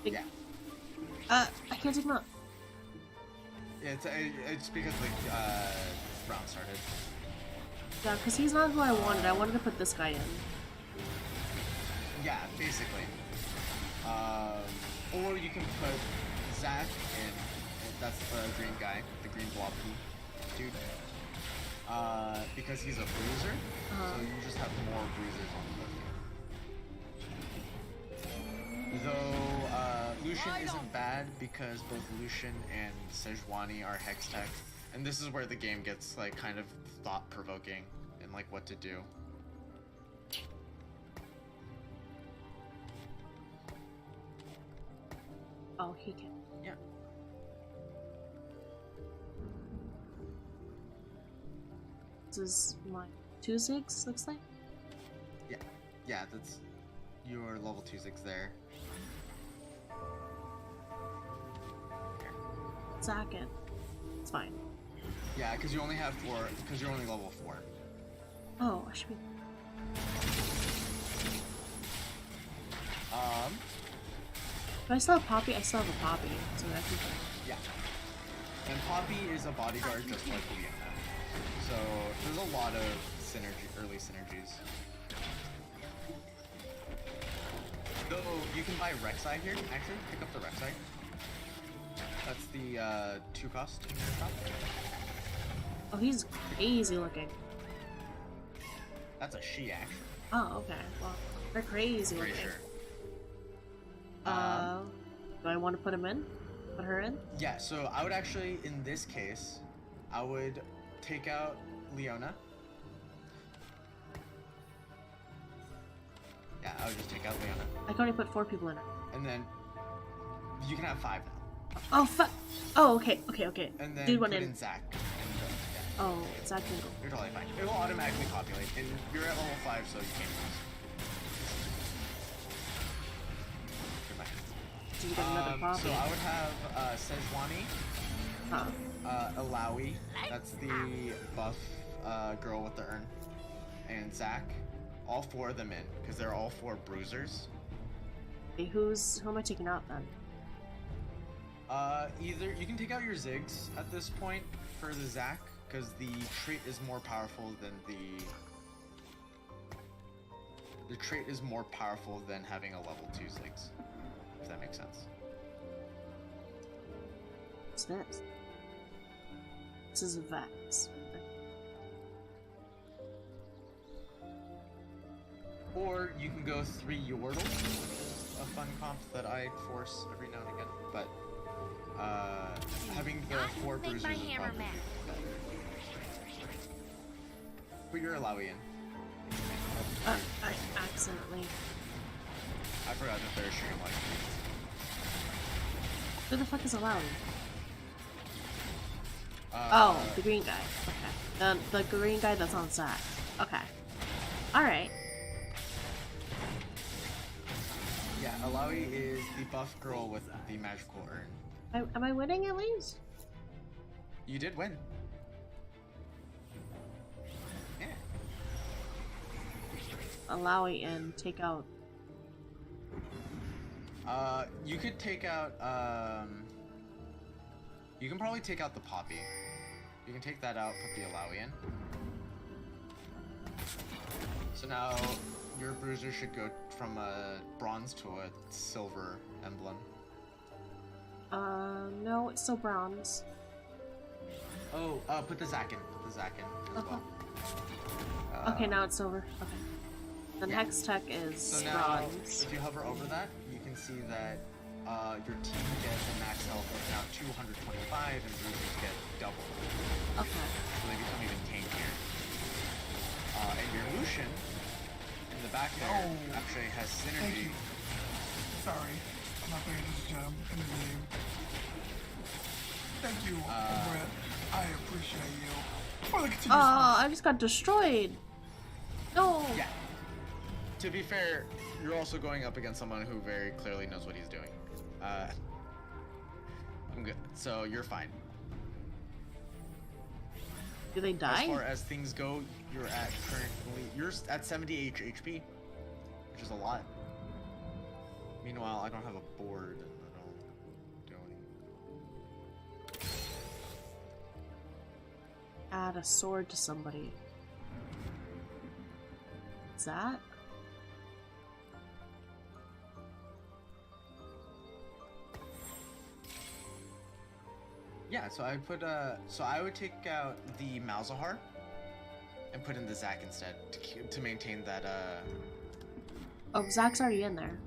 Big. Yeah. I can't take him out. Yeah, it's because the round started. Yeah, because he's not who I wanted. I wanted to put this guy in. Yeah, basically. Or you can put Zach in. That's the green guy, the green blobby dude. Because he's a bruiser, so you just have more bruisers on the field. Though Lucian isn't bad because both Lucian and Sejuani are hex tech, and this is where the game gets like kind of thought-provoking and like what to do. Oh, he can. Yeah. This is my 2-6, looks like. Yeah, that's your level 2/6 there. Second. It's fine. Yeah, because you only have 4. Because you're only level 4. Oh, I should be. Do I still have Poppy? I still have a Poppy, so I can. Yeah. And Poppy is a bodyguard just like Leona. So there's a lot of early synergies. Though you can buy Rek'Sai here. Actually, pick up the Rek'Sai. That's the 2 cost in your shop. Oh, he's crazy looking. That's a she actually. Oh, okay. Well, they're crazy Pretty looking. sure. Do I want to put him in? Put her in? Yeah, so I would actually, in this case, I would take out Leona. Yeah, I would just take out Leona. I can only put 4 people in it. And then you can have 5 now. Oh, fuck! Oh, okay. And then Dude put went in Zach. And, yeah, Oh, Zach can go. you're totally fine. It will automatically populate. And you're at level 5, so you can't lose. You're fine. Do you get another Poppy? So I would have Sejuani, Huh. Alawi, that's the buff girl with the urn, and Zach. All 4 of them in, because they're all 4 bruisers. Okay, who am I taking out then? Either you can take out your Ziggs at this point for the Zach, because the trait is more powerful than the trait is more powerful than having a level 2 Ziggs, if that makes sense. What's this? This is a Vex. Or you can go 3 Yordle, a fun comp that I force every now and again, but having the 4 Make bruisers my is hammer probably mad. Put your Alawi in. I accidentally. I forgot that they're shooting like. Who the fuck is allowed? Uh, Oh, the green guy. Okay. The green guy that's on Zach. Okay. Alright. Yeah, Alawi is the buff girl with the magical urn. Am I winning at least? You did win. Yeah. Allow it and take out. You could take out, you can probably take out the Poppy. You can take that out, put the Alawi in. So now, your bruiser should go from a bronze to a silver emblem. No, it's still bronze. Oh, put the Zack in. Put the Zack in as well. Okay, now it's silver. Okay. The yeah. next tech is So now, bronze. if you hover over that, you can see that your team gets a max health of now 225, and bruisers get double. Okay. So they become even tankier. And your Lucian, in the back there, Oh. actually has Thank synergy. you. Sorry, I'm not paying attention in the game. Thank you, Brett. I appreciate you for the continuous. Oh, I just got destroyed. No. Yeah. To be fair, you're also going up against someone who very clearly knows what he's doing. I'm good. So you're fine. Do they die? As far as things go, you're at 70 HP, which is a lot. Meanwhile, I don't have a board and I don't do anything. Add a sword to somebody. What's that? Yeah, so I put so I would take out the Malzahar and put in the Zac instead to maintain that Oh, Zach's already in there.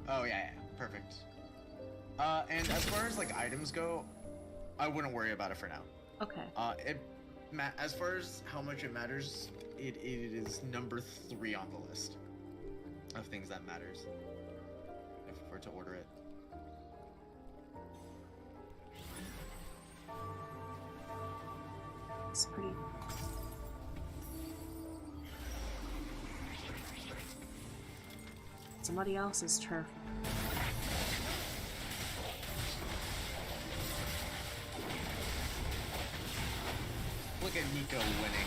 Oh yeah, perfect. And as far as like items go, I wouldn't worry about it for now. Okay. As far as how much it matters, it is number 3 on the list of things that matters. If we're to order it. It's pretty. Somebody else's turf. Look at Nico winning.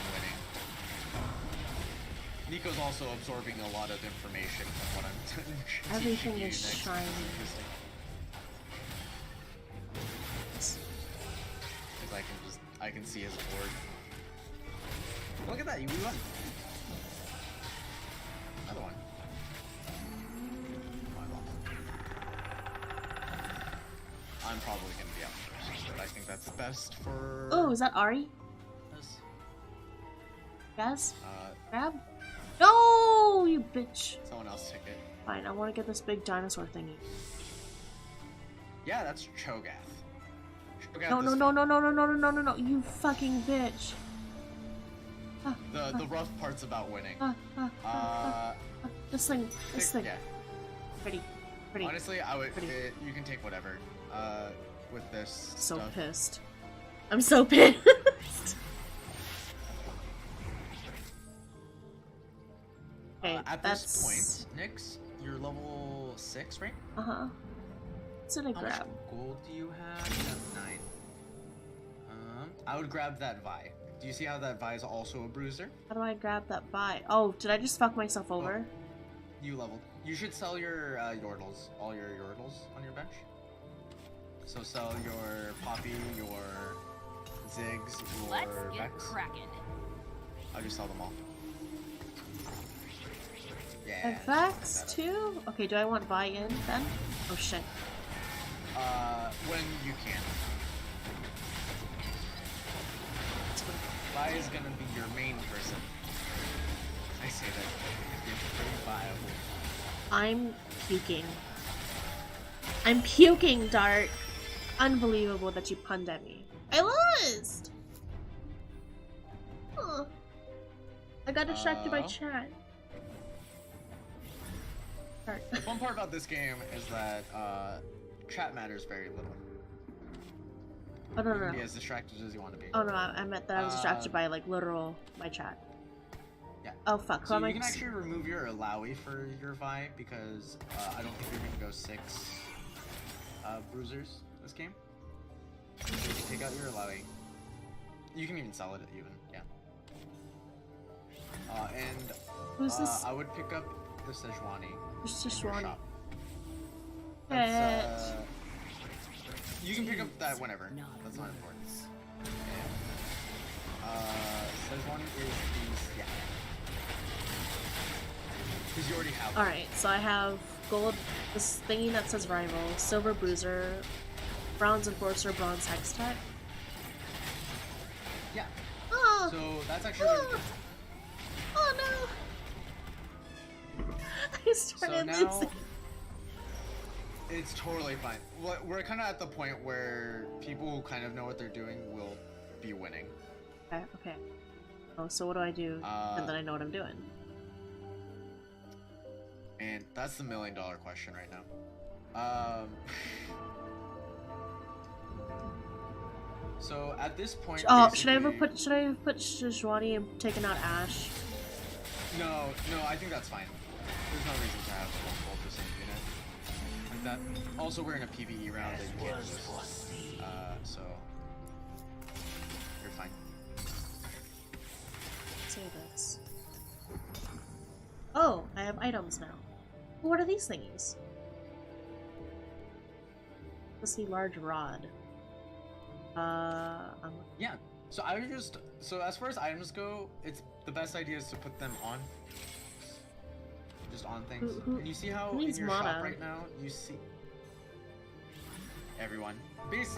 Nico's also absorbing a lot of information from what I'm Everything teaching you is next. shiny. Interesting. Because I can see his board. Look at that, you won. Another one. Oh, I lost. I'm probably gonna be out first, but I think that's best for. Oh, is that Ari? us. Yes? Uh, Grab? No, you bitch. someone else took it. Fine, I want to get this big dinosaur thingy. Yeah, that's Cho'Gath. Cho'Gath No, is no, no, no, no, no, no, no, no, no, you fucking bitch. The rough part's about winning. This thing. Yeah. Pretty. Honestly, I would. Pretty. You can take whatever. With this So stuff. pissed. I'm so pissed. Okay, At that's... this point, Nyx, you're level 6, right? Uh-huh. What's in a How much grab? gold do you have? You have 9. I would grab that Vi. Do you see how that Vi is also a bruiser? How do I grab that buy? Oh, did I just fuck myself over? You leveled. You should sell your Yordles, all your Yordles on your bench. So sell your Poppy, your Ziggs, your Let's get Vex. cracking. I'll just sell them all. Yeah. And Vex too? Okay, do I want buy in then? Oh shit. When you can. Vi is gonna be your main person. I say that it's pretty viable. I'm puking. I'm puking, Dark. Unbelievable that you punned at me. I lost! Huh. I got distracted by chat. Dark. The fun part about this game is that chat matters very little. Oh, no, You no, can be no. as distracted as you want to be. Oh, no, I meant that I was distracted by, like, literal, my chat. Yeah. Oh, fuck. So Who am you I... can actually remove your Alawi for your Vi because I don't think you're gonna go 6 bruisers this game. So you can take out your Alawi. You can even sell it even, yeah. And Who's this? I would pick up the Sejuani. Who's in your Sejuani? shop. That's, you can pick up that whenever. That's not important. Sejuani is the yeah. Because you already have one. Alright, so I have gold, this thingy that says rival, silver bruiser, bronze enforcer, bronze hex tech. Yeah. Oh! So that's actually Oh no! I started now losing. it's totally fine. We're kind of at the point where people who kind of know what they're doing will be winning. Okay, okay. Oh, so what do I do? And then I know what I'm doing. And that's the $1 million question right now. So at this point, Oh, should I have basically- put Sejuani and taken out Ash? No, I think that's fine. There's no reason to have both the same unit like that. Also, we're in a PvE round that you can't lose. So you're fine. Say this. Oh, I have items now. What are these thingies? Let's see, large rod. Yeah. So I would just as far as items go, it's the best idea is to put them on. Just on things. And you see how who in needs your mana? shop right now, you see everyone. There's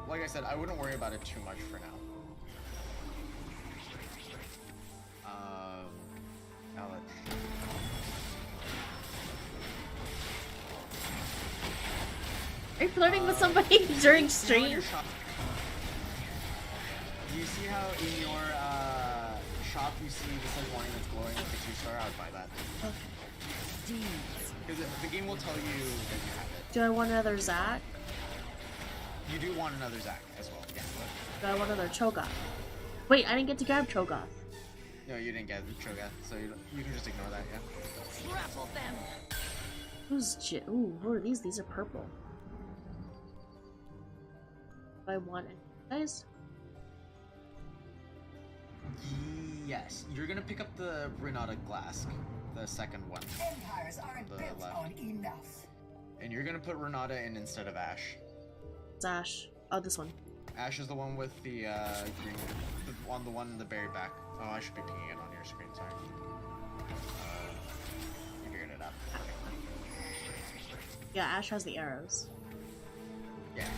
like I said, I wouldn't worry about it too much for now. Now Are you flirting with somebody during you know in stream? your shop, do you see how in your shop you see the Sejuani that's glowing with the 2-star? I would buy that. Okay. Because the game will tell you that you have it. Do I want another Zac? You do want another Zac as well, yeah. Do I want another Cho'Gath? Wait, I didn't get to grab Cho'Gath. No, you didn't get the Cho'Gath, so you can just ignore that, yeah. Trample them. Ooh, who are these? These are purple. Do I want any guys? Yes, you're gonna pick up the Renata Glask, the second one. Empires aren't The built left. on enough. And you're gonna put Renata in instead of Ash. It's Ash. Oh, this one. Ash is the one with the green, the one in the very back. Oh, I should be pinging it on your screen, sorry. You figured it out. Yeah, Ash has the arrows. Yeah.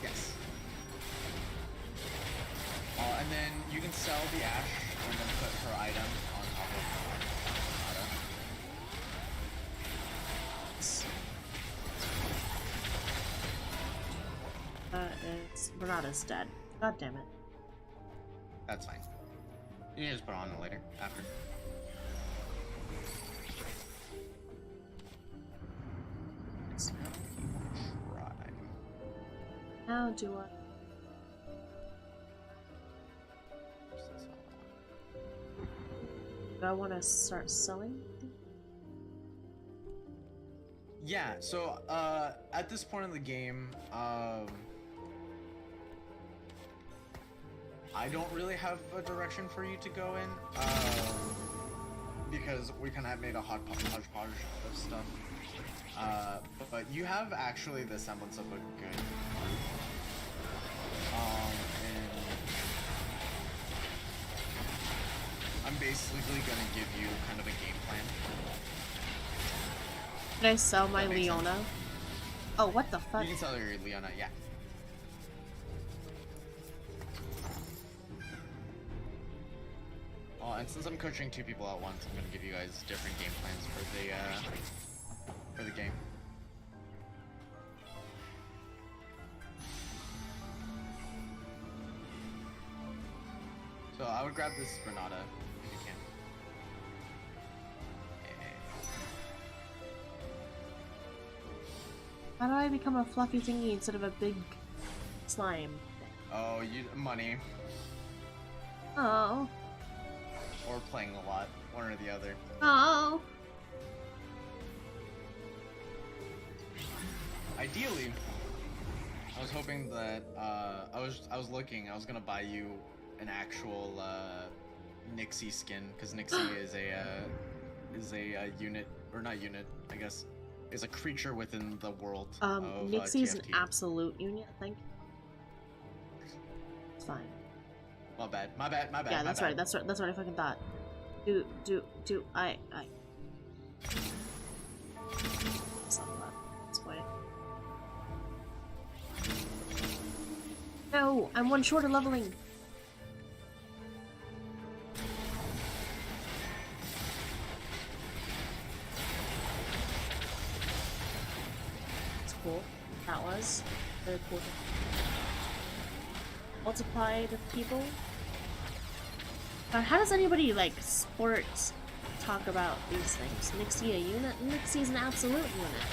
Yes. And then you can sell the Ash and then put her item on top of Renata. It's Renata's dead. God damn it. That's fine. You can just put it on later, after. Try. How do I? Do I want to start selling? Yeah, so at this point in the game, I don't really have a direction for you to go in, because we kind of made a hodgepodge of stuff. But you have actually the semblance of a good group. And I'm basically gonna give you kind of a game plan. Can I sell my That makes Leona? sense. Oh, what the fuck? You can sell your Leona, yeah. Oh, and since I'm coaching two people at once, I'm gonna give you guys different game plans for the game. So I would grab this Renata if you can. How do I become a fluffy thingy instead of a big slime? Oh, money Oh. or playing a lot, one or the other. Oh. Ideally, I was hoping that I was looking. I was gonna buy you an actual Nixie skin because Nixie is a unit, or not unit, I guess, is a creature within the world of Nixie's an TFT. absolute unit, I think. It's fine. My bad. Yeah, that's right. That's what I fucking thought. I. This way. No, I'm one short of leveling. That's cool. That was very cool. Multiply the people. How does anybody like sports talk about these things? Nixie a unit? Nixie's an absolute unit.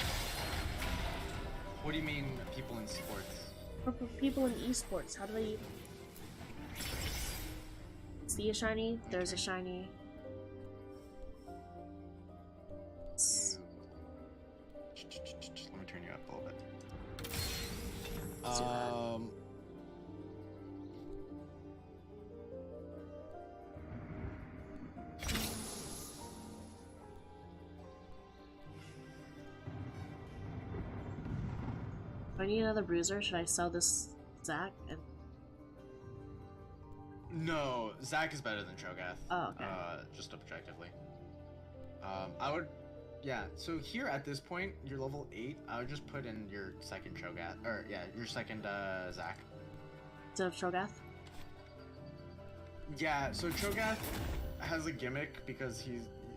What do you mean, people in sports? For people in esports, how do they see a shiny? There's a shiny. Let me turn you up a little bit. Let's do that. Do I need another bruiser? Should I sell this Zac? And No, Zac is better than Cho'Gath. Oh, okay. Just objectively. I would, yeah. So here at this point, you're level 8. I would just put in your second Cho'Gath, or yeah, your second Zac. instead of Cho'Gath? Yeah. So Cho'Gath has a gimmick because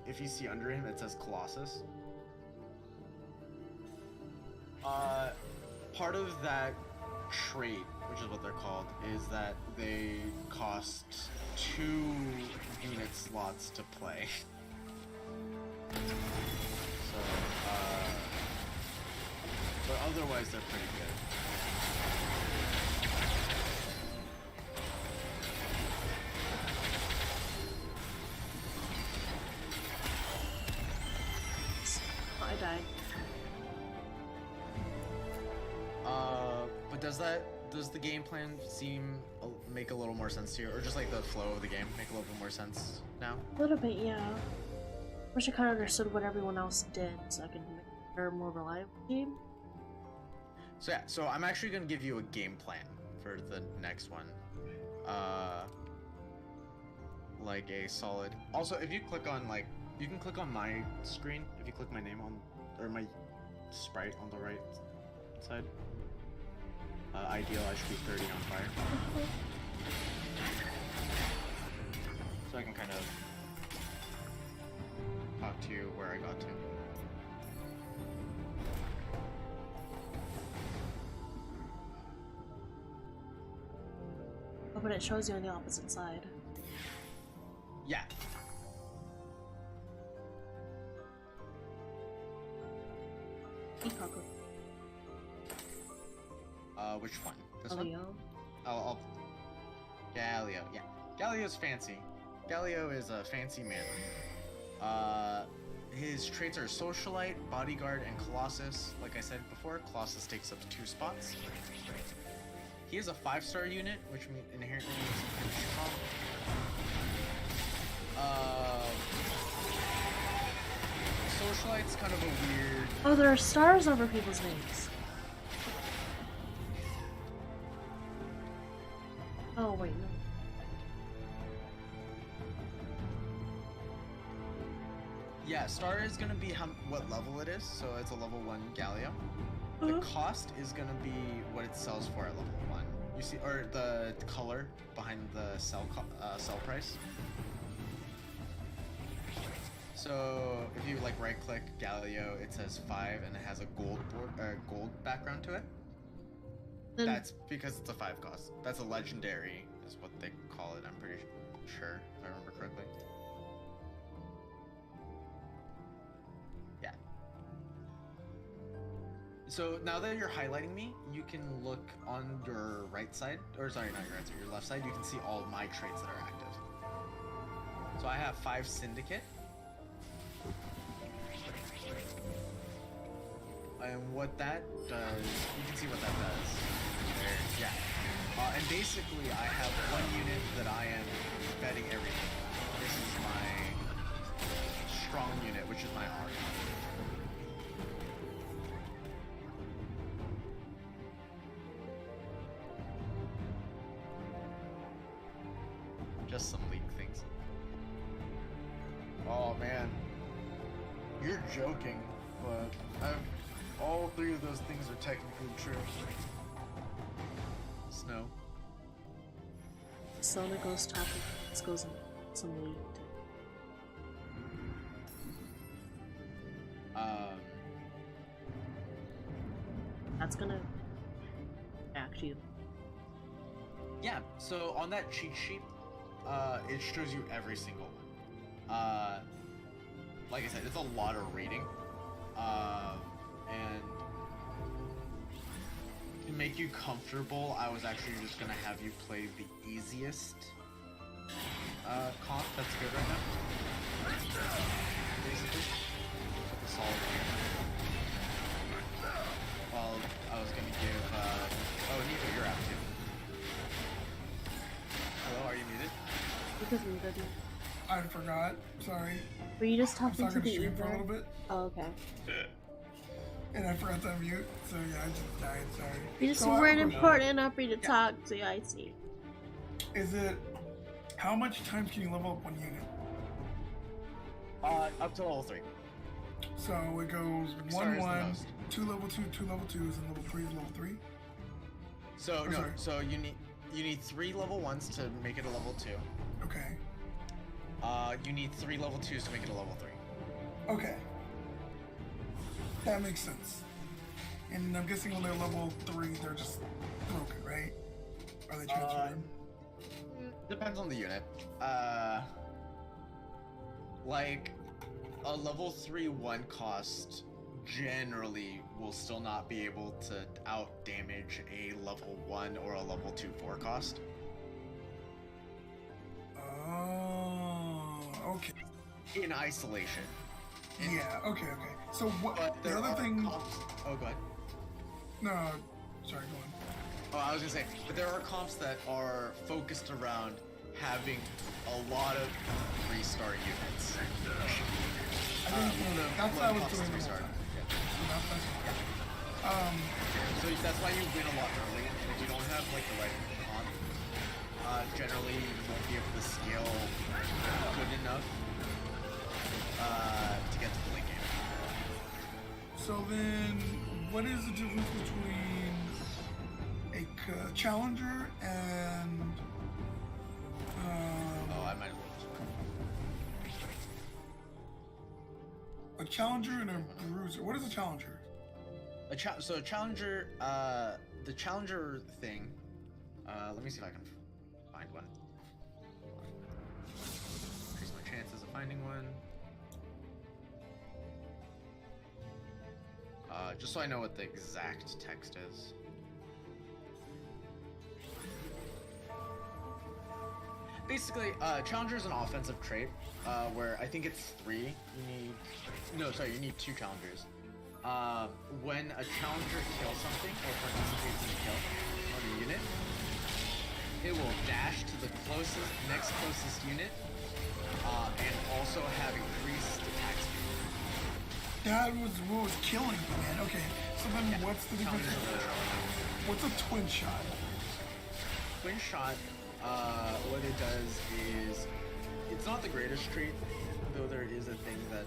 if you see under him, it says Colossus. Part of that trait, which is what they're called, is that they cost 2 unit slots to play. So, but otherwise they're pretty good. does the game plan make a little more sense to you, or just like the flow of the game make a little bit more sense now? A little bit, yeah. Wish I kind of understood what everyone else did, so I could make a more reliable game. So yeah, so I'm actually gonna give you a game plan for the next one. Like a solid. Also, if you click on you can click on my screen. If you click my name on, or my sprite on the right side. Ideal, I should be 30 on fire. So I can kind of talk to you where I got to. Oh, but it shows you on the opposite side. Yeah. Peacock. Which one? This one? Leo. I'll Galio. Yeah. Galio's fancy. Galio is a fancy man. His traits are Socialite, Bodyguard, and Colossus. Like I said before, Colossus takes up 2 spots. He is a 5-star unit, which inherently means he's pretty strong. Socialite's kind of a weird... Oh, there are stars over people's names. Oh, wait, no. Yeah, star is gonna be what level it is, so it's a level 1 Galio. The cost is gonna be what it sells for at level 1. You see, or the color behind the sell price. So if you right click Galio, it says 5 and it has a gold background to it. Then That's because it's a 5 cost. That's a legendary, is what they call it. I'm pretty sure, if I remember correctly. Yeah. So now that you're highlighting me, you can look on your right side, or sorry, not your right side, your left side. You can see all of my traits that are active. So I have 5 Syndicate. And what that does, you can see what that does. There, yeah. And basically, I have 1 unit that I am betting everything. This is my strong unit, which is my army. Just some leak things. Oh man, you're joking, but all 3 of those things are technically true. Snow. Sona goes top, this goes in some lead. That's gonna act you. Yeah, so on that cheat sheet, it shows you every single one. Like I said, it's a lot of reading. And to make you comfortable, I was actually just gonna have you play the easiest comp that's good right now. Basically. The solid game. Well, I was gonna give, oh, Nico, you're out too. Hello, are you muted? Because we did. I forgot. Sorry. Were you just I was talking to talking to the stream for a ether? little bit, Oh, okay. and I forgot to unmute. So yeah, I just died. Sorry. You just So I weren't forgot. important enough for you to talk to, I see. Is it? How much times can you level up 1 unit? Up to level 3. So it goes Star is the 1-1, most. 2 level 2, 2 level 2s, and level 3 is level 3. So Oh, no, sorry. so you need 3 level 1s to make it a level 2. Okay. You need 3 level 2s to make it a level 3. Okay. That makes sense. And I'm guessing when they're level 3, they're just broken, right? Are they transferred? Depends on the unit. Like a level 3 1 cost generally will still not be able to out damage a level 1 or a level 2 4 cost. Oh, okay. In isolation. Yeah, okay. So what? But The there other are thing. comps. Oh, go ahead. No, sorry, go on. Oh, I was gonna say, but there are comps that are focused around having a lot of 3-star units. I think that's what I was doing the whole 3-star. time. Yeah. So that's why you win a lot early. If you don't have like the right comp, generally you won't be able to scale good enough to get to the late game. So then, what is the difference between a challenger and Oh, I might as well. a challenger and a bruiser? What is a challenger? So a challenger, the challenger thing. Let me see if I can find one. Increase my chances of finding one. Just so I know what the exact text is. Basically, challenger is an offensive trait, where I think it's 3. You need 2 challengers. When a challenger kills something or participates in a kill on a unit, it will dash to the next closest unit, and also have increased attack speed. That was what was killing me, man. Okay, so then what's the difference? What's a twin shot? Twin shot, what it does is, it's not the greatest trait, though there is a thing that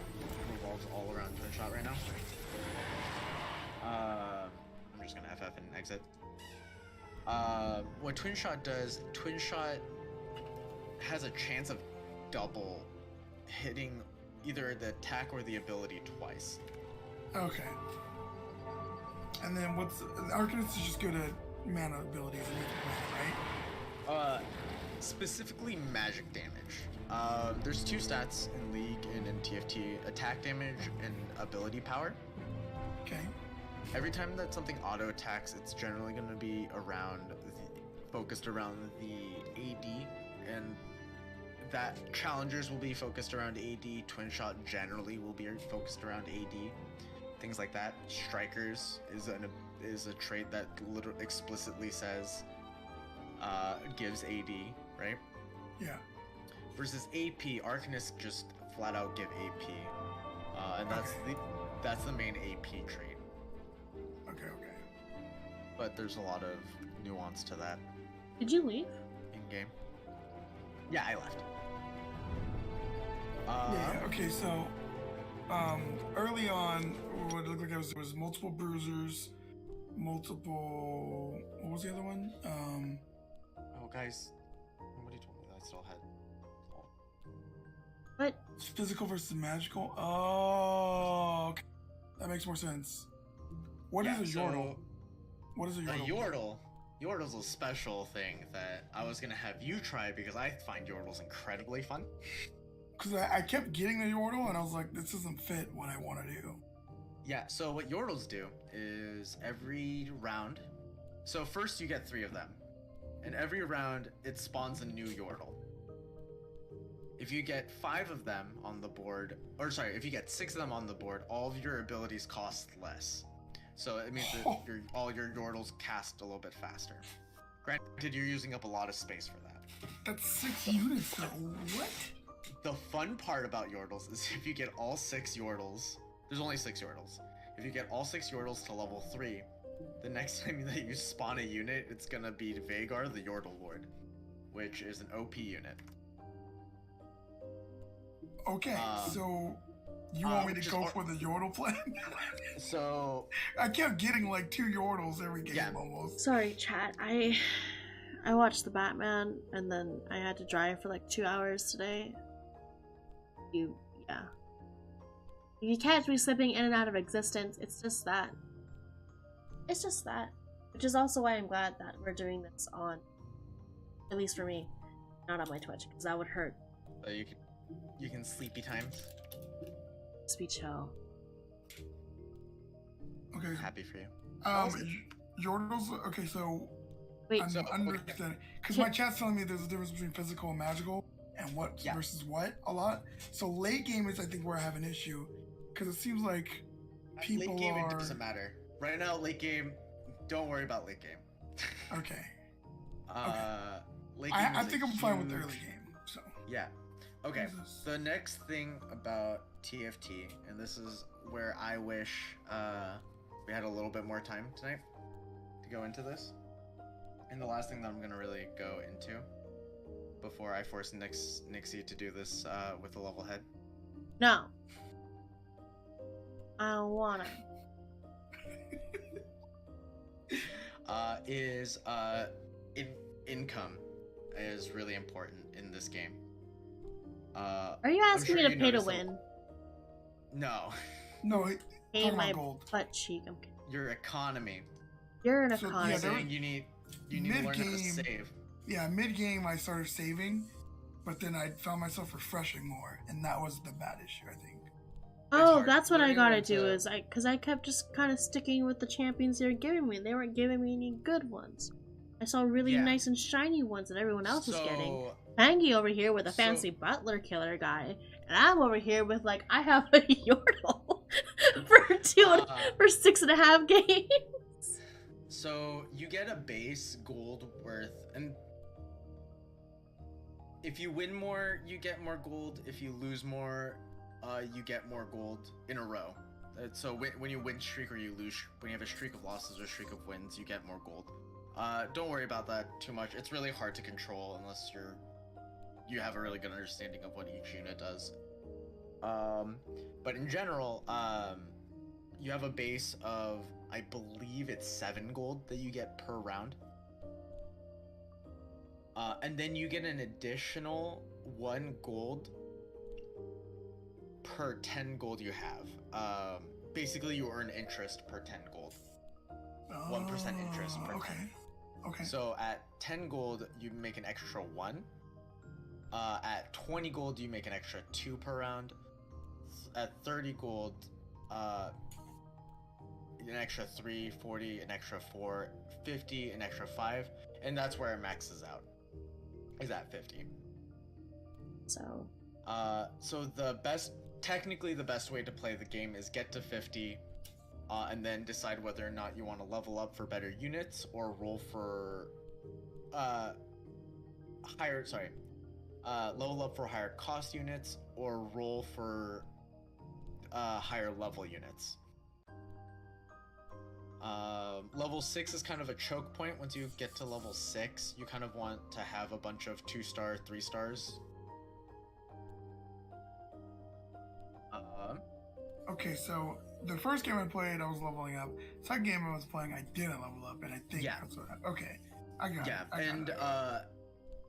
revolves all around twin shot right now. I'm just gonna FF and exit. What twin shot does, twin shot has a chance of double hitting either the attack or the ability twice. Okay. And then what's Arcanist is just good at mana abilities and mana, right? Specifically magic damage. There's 2 stats in League and in TFT: attack damage and ability power. Okay. Every time that something auto attacks, it's generally going to be focused around the AD, and that challengers will be focused around AD. Twin shot generally will be focused around AD. Things like that. Strikers is a trait that literally explicitly says gives AD, right? Yeah. Versus AP, Arcanists just flat out give AP, and that's the main AP trait. Okay. But there's a lot of nuance to that Did you leave? in game. Yeah, I left. Yeah. Okay. So, early on, what it looked like there was multiple bruisers, multiple. What was the other one? Oh, guys, nobody told me that I still had. But Physical versus magical. Oh, okay. That makes more sense. What is a yordle? What is a yordle? A yordle. Yordle's a special thing that I was gonna have you try because I find yordles incredibly fun. Because I kept getting the yordle and I was like, this doesn't fit what I want to do. Yeah, so what yordles do is every round, so first you get 3 of them, and every round it spawns a new yordle. If you get 5 of them on the board, or sorry, if you get 6 of them on the board, all of your abilities cost less. So it means that all your yordles cast a little bit faster. Granted, you're using up a lot of space for that. That's 6 units though. What? The fun part about yordles is if you get all 6 yordles, there's only 6 yordles. If you get all 6 yordles to level 3, the next time that you spawn a unit, it's gonna be Vagar the Yordle Lord, which is an OP unit. Okay, so you want me to go for the yordle plan? So I kept getting like 2 yordles every game almost. sorry, chat. I watched the Batman and then I had to drive for like 2 hours today. If you catch me slipping in and out of existence, it's just that. It's just that. Which is also why I'm glad that we're doing this on, at least for me, not on my Twitch, because that would hurt. You can sleepy time. Just be chill. Okay. Happy for you. Yordles. Okay, so Wait, I'm understanding because my chat's telling me there's a difference between physical and magical, and what versus what a lot. So late game is I think where I have an issue because it seems like people late game are. It doesn't matter. Right now, late game. Don't worry about late game. Okay. Late game I is a think I'm fine with the huge- early game. So. Yeah. Okay. Jesus. The next thing about TFT, and this is where I wish we had a little bit more time tonight to go into this. And the last thing that I'm gonna really go into before I force Nixie to do this with a level head. No. I don't wanna. Is income is really important in this game. Are you I'm asking sure me to you pay to noticed win? No, No, Pay talking my about gold. butt cheek. I'm kidding. your economy. You're an So, yeah, economist. there- Saying you need to learn how to Mid-game- save. Yeah, mid game I started saving, but then I found myself refreshing more, and that was the bad issue, I think. Oh, hard. that's what I Learning gotta when do to- is because I kept just kind of sticking with the champions they were giving me. They weren't giving me any good ones. I saw really Yeah. nice and shiny ones that everyone else was getting. So, Pangy over here with a So- fancy butler killer guy, and I'm over here with like I have a Yordle for 6.5 games. So you get a base gold worth, and if you win more, you get more gold. If you lose more, you get more gold in a row. So when you win streak or you lose, when you have a streak of losses or a streak of wins, you get more gold. Don't worry about that too much. It's really hard to control unless you have a really good understanding of what each unit does. But in general, you have a base of, I believe it's 7 gold that you get per round. And then you get an additional 1 gold per 10 gold you have. Basically, you earn interest per 10 gold. 1% interest per 10. Okay. Okay. So at 10 gold, you make an extra 1. At 20 gold, you make an extra 2 per round. At 30 gold, an extra 3, 40, an extra 4, 50, an extra 5, and that's where it maxes out. Is at 50. So So technically the best way to play the game is get to 50, and then decide whether or not you want to level up for better units or roll for level up for higher cost units or roll for higher level units. Level 6 is kind of a choke point. Once you get to level 6, you kind of want to have a bunch of 2-star, 3 stars. Okay, so the first game I played, I was leveling up. Second game I was playing, I didn't level up, and I think Yeah. that's what. Okay, I got Yeah, it. I got it.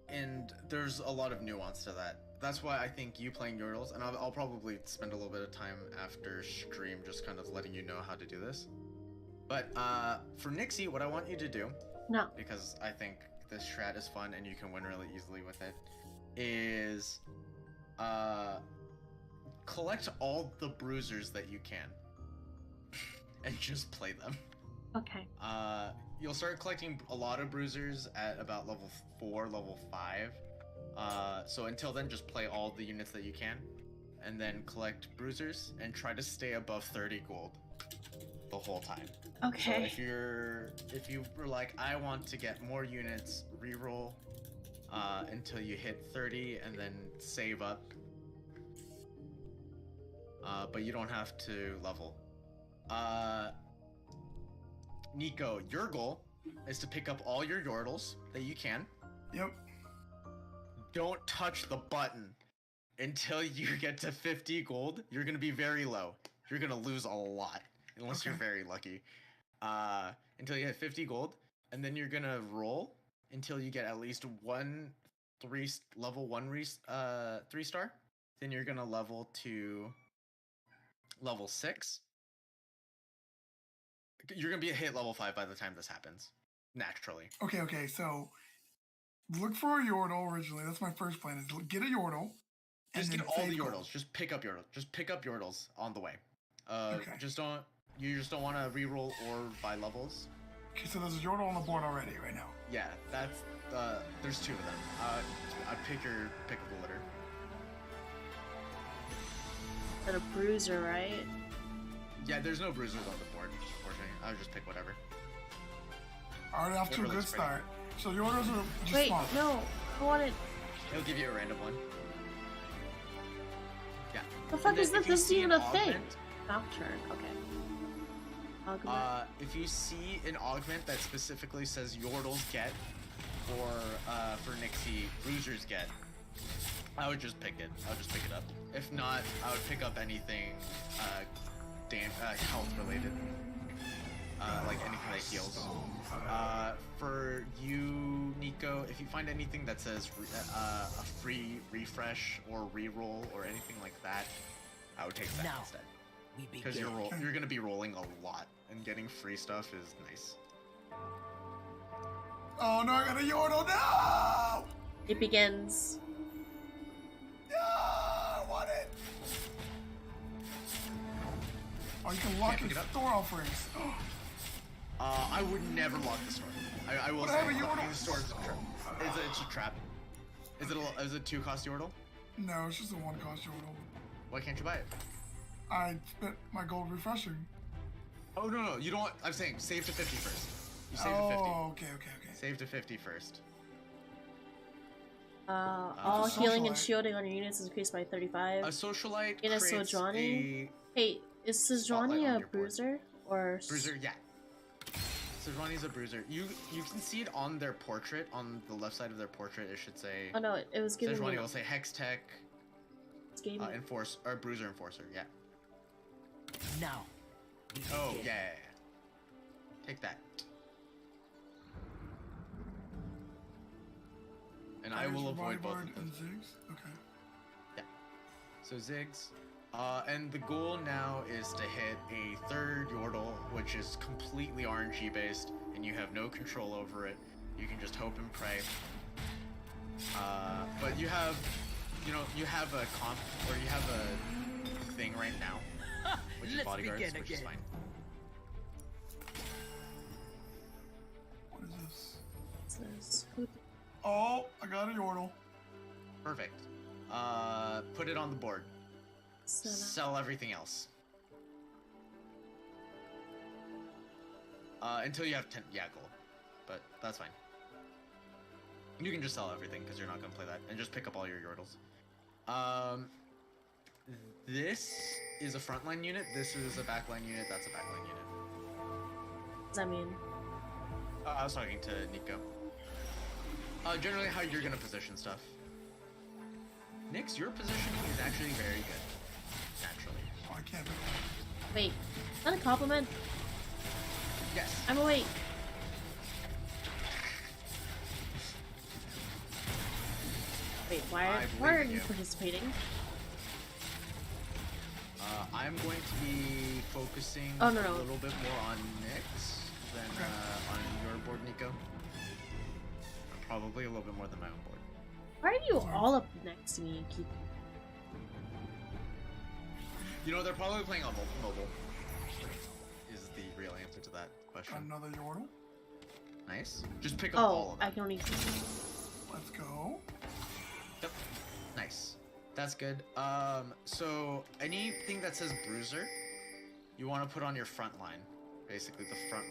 and there's a lot of nuance to that. That's why I think you playing Yordles, and I'll probably spend a little bit of time after stream just kind of letting you know how to do this. But for Nixie, what I want you to do, no. because I think this strat is fun and you can win really easily with it, is collect all the bruisers that you can and just play them. Okay. You'll start collecting a lot of bruisers at about level 4, level 5. So until then, just play all the units that you can, and then collect bruisers and try to stay above 30 gold the whole time. Okay. So if you were like, I want to get more units, reroll until you hit 30 and then save up. But you don't have to level. Nico, your goal is to pick up all your Yordles that you can. Yep. Don't touch the button until you get to 50 gold. You're gonna be very low. You're gonna lose a lot unless you're Okay. very lucky. Until you hit 50 gold, and then you're gonna roll until you get at least level 1 3-star. Then you're gonna level to level 6. You're gonna be hit level 5 by the time this happens, naturally. Okay, so look for a Yordle originally. That's my first plan, is get a Yordle. Just and get then all the save Yordles. gold. Just pick up Yordles. Just pick up Yordles on the way. Okay. You just don't want to reroll or buy levels. Okay, so there's a Yordle on the board already right now. Yeah, that's there's 2 of them. I pick your pick of the litter. Got a bruiser, right? Yeah, there's no bruisers on the board, unfortunately. I would just pick whatever. Already off to a Whatever good looks pretty. start. So your orders are just Wait, smart. no. I wanted. It'll give you a random one. Yeah. The fuck And is then this? if you This isn't see even an a thing. augment, Nocturne. Okay. Augment. If you see an augment that specifically says Yordles get, or for Nixie, Bruisers get, I would just pick it. I would just pick it up. If not, I would pick up anything health related. Like anything that heals. For you, Nico, if you find anything that says a free refresh or reroll or anything like that, I would take that Now, instead. we Because begin. you're gonna be rolling a lot, and getting free stuff is nice. Oh no, I got a Yordle. No! It begins. No! I want it! Oh, you can lock Can't your pick it up. store offerings. I would never lock the store. I will What say, happened, locking Yordle? the store is a trap. It's a trap. Is it 2-cost Yordle? No, it's just a 1-cost Yordle. Why can't you buy it? I spent my gold refreshing. Oh no, you don't. I'm saying save to 50 first. You save to 50. Oh, okay. Save to 50 first. All It's a healing and socialite. shielding on your units is increased by 35. A socialite In a creates Sejuani? Hey, is spotlight Sejuani on a your board. bruiser or bruiser. Yeah. Sejuani's a bruiser. You can see it on their portrait, on the left side of their portrait. It should say. Oh no, it was giving me. Sejuani will say Hex Tech, It's giving me. Enforce or Bruiser Enforcer. Yeah. Now. we Oh begin. yeah. Take that. And I will avoid both of and those. Ziggs? Okay. So Ziggs. And the goal now is to hit a third Yordle, which is completely RNG based, and you have no control over it. You can just hope and pray. But you have, you have a comp, or you have a thing right now, which is Let's bodyguards, begin which is again. fine. What is this? Says, who- Oh, I got a Yordle. Perfect. Put it on the board. Sell everything else. Until you have 10, yeah, gold. But that's fine. You can just sell everything because you're not gonna play that, and just pick up all your Yordles. This is a frontline unit. This is a backline unit. That's a backline unit. what does that mean? I was talking to Nico. Generally, how you're gonna position stuff. Nix, your positioning is actually very good. Naturally. Oh, I can't. Wait, is that a compliment? Yes. I'm awake. Wait, why I are believe in you you. participating? I'm going to be focusing Oh, no, a no. little bit more on Nix than on your board, Nico. Probably a little bit more than my own board. Why are you all up next to me? Keep... They're probably playing on mobile. Is the real answer to that question. Got another Yordle. Nice. Just pick up all Oh, of them. I can only. Let's go. Yep. Nice. That's good. So anything that says Bruiser, you want to put on your front line, basically the front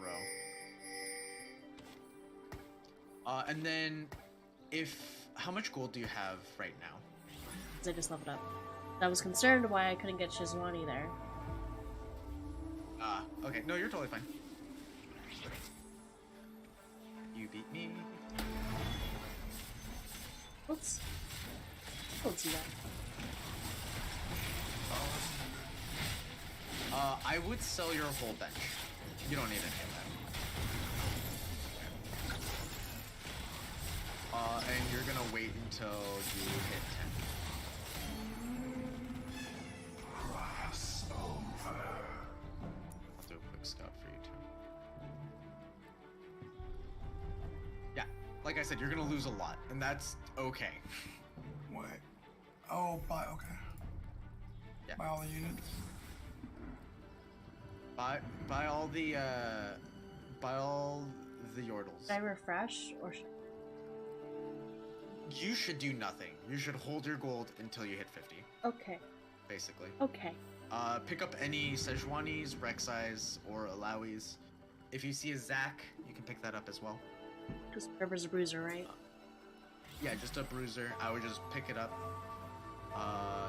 row. And then, how much gold do you have right now? I just leveled up. I was concerned why I couldn't get Shizwani there. Okay. No, you're totally fine. You beat me. Oops. Don't see that. I would sell your whole bench. You don't need any of that. And you're gonna wait until you hit 10. Cross over. I'll do a quick scout for you too. Yeah, like I said, you're gonna lose a lot, and that's okay. Wait. Oh, okay. Yeah. Buy all the units. Buy all the Yordles. Should I refresh or should... You should do nothing. You should hold your gold until you hit 50, Okay. basically. Okay. Pick up any Sejuanis, Rek'Sais, or Alawis. If you see a Zac, you you can pick that up as well. Just whatever's a bruiser, right? Yeah, just a bruiser. I would just pick it up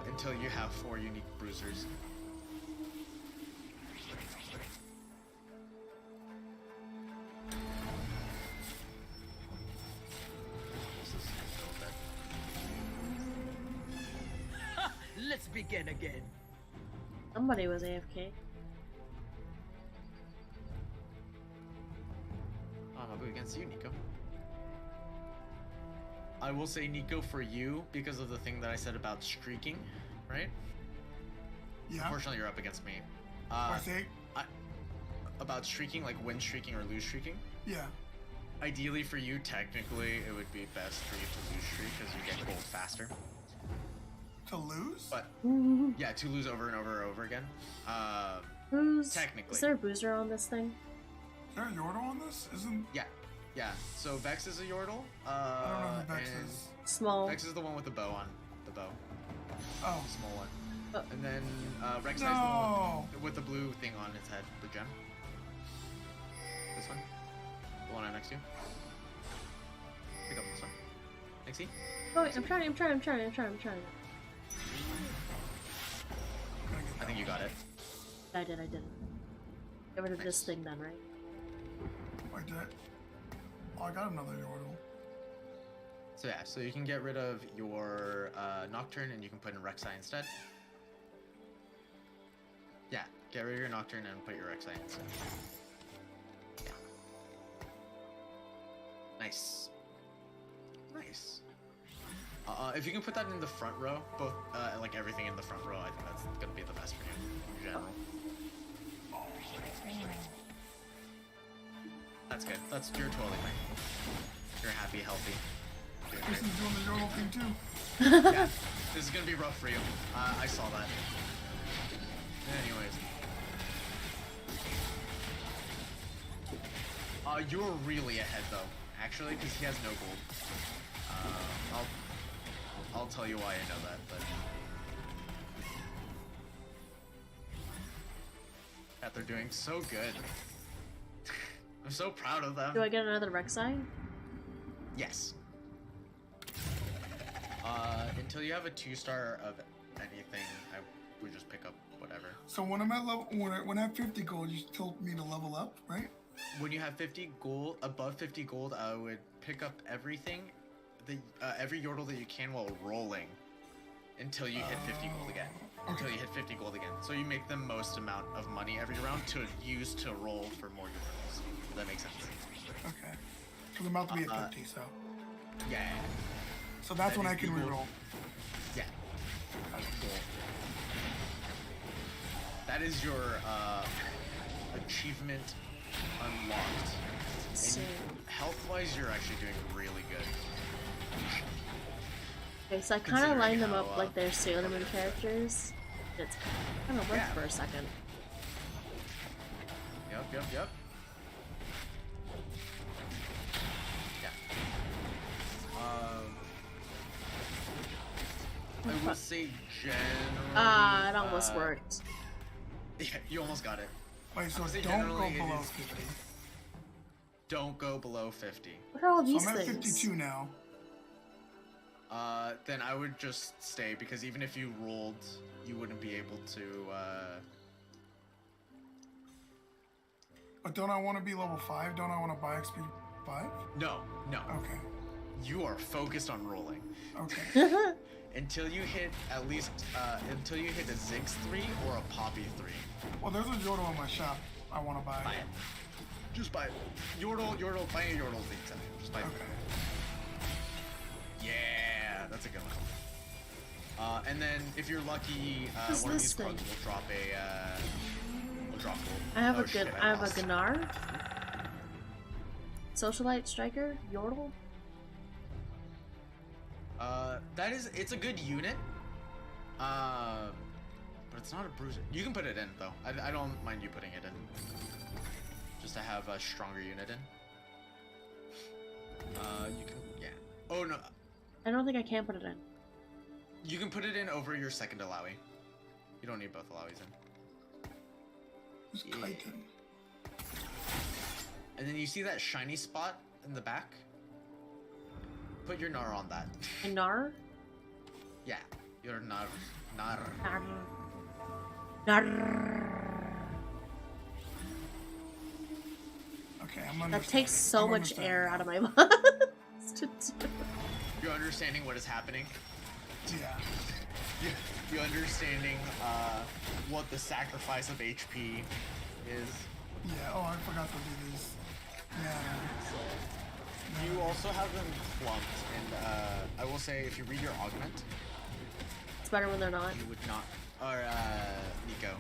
until you have 4 unique bruisers. Let's begin again. Somebody was AFK. I'll go against you, Nico. I will say, Nico, for you, because of the thing that I said about streaking, right? Yeah. Unfortunately, you're up against me. I think. About streaking, like win streaking or lose streaking. Yeah. Ideally for you, technically, it would be best for you to lose streak because you get gold faster. To lose? But yeah, to lose over and over and over again. Technically. Is there a booster on this thing? Is there a Yordle on this? Isn't? Yeah. So Vex is a Yordle. I don't know who Vex and is. Small. Vex is the one with the bow on. The bow. Oh. The small one. Oh. And then Rek'Sai's the No. one with the blue thing on its head, the gem. This one. The one right next to you. Pick up this one. Nixie. Oh, wait, I'm trying. Gotta get I think you got it. I did. Get rid of this thing then, right? Wait, did I? Oh, I got another Yordle. So yeah, so you can get rid of your Nocturne and you can put in Rek'Sai instead. Yeah, get rid of your Nocturne and put your Rek'Sai instead. Yeah. Nice. Nice. If you can put that in the front row, both, like everything in the front row, I think that's gonna be the best for you in general. That's good. You're totally fine. You're happy, healthy. Doing great. Kristen's doing the Yordle thing too. Yeah, this is gonna be rough for you. I saw that. Anyways. You're really ahead though, actually, because he has no gold. I'll tell you why I know that, but that they're doing so good. I'm so proud of them. Do I get another Rek'Sai? Yes. Until you have a 2-star of anything, I would just pick up whatever. So when I'm at level, when I have 50 gold, you told me to level up, right? When you have 50 gold, above 50 gold, I would pick up everything, every Yordle that you can while rolling, until you hit 50 gold again. Until you hit 50 gold again. So you make the most amount of money every round to use to roll for more Yordles. If that makes sense. Okay. Because I'm about to be at 50, so. Yeah. So that's That when is I can the gold. reroll. Yeah. Cool. That is your achievement unlocked. So, And health-wise, you're actually doing really good. okay, so I kind of Considering lined them how, up like they're Sailor Moon characters. It's kind of worked Yeah. for a second. Yep. Yeah. I would say generally. It almost worked. Yeah, you almost got it. Wait, so I would say don't go generally it below is- 50. Don't go below 50. What are all So these I'm at things? 52 now. Then I would just stay because even if you rolled, you wouldn't be able to. But don't I want to be level 5? Don't I want to buy XP 5? No. Okay. You are focused on rolling Okay. until you hit at least until you hit a Ziggs 3 or a Poppy 3. Well, there's a Yordle in my shop I want to buy. Buy it. Just buy it. Yordle, buying a Yordle is the exception. Just buy it. Okay. Yeah, that's a good one. And then if you're lucky, What's one of this these cards thing? will drop will drop gold. I have Oh, a good. shit, I have a lost. Gnar. Socialite Striker Yordle. It's a good unit. But it's not a bruiser. You can put it in though. I don't mind you putting it in. Just to have a stronger unit in. You can, yeah. Oh no, I don't think I can put it in. you can put it in over your second Alawi. You don't need both Alawis in. Who's Yeah. Titan? And then you see that shiny spot in the back? Put your Nar on that. Nar? Yeah, your Nar. Nar. Okay, I'm That takes so much air out of my mouth to do. You're understanding what is happening? Yeah. You understanding what the sacrifice of HP is? Yeah, oh, I forgot to do this. Yeah. You also have them clumped, and I will say, if you read your augment, It's better when they're not. you would not, or Nico,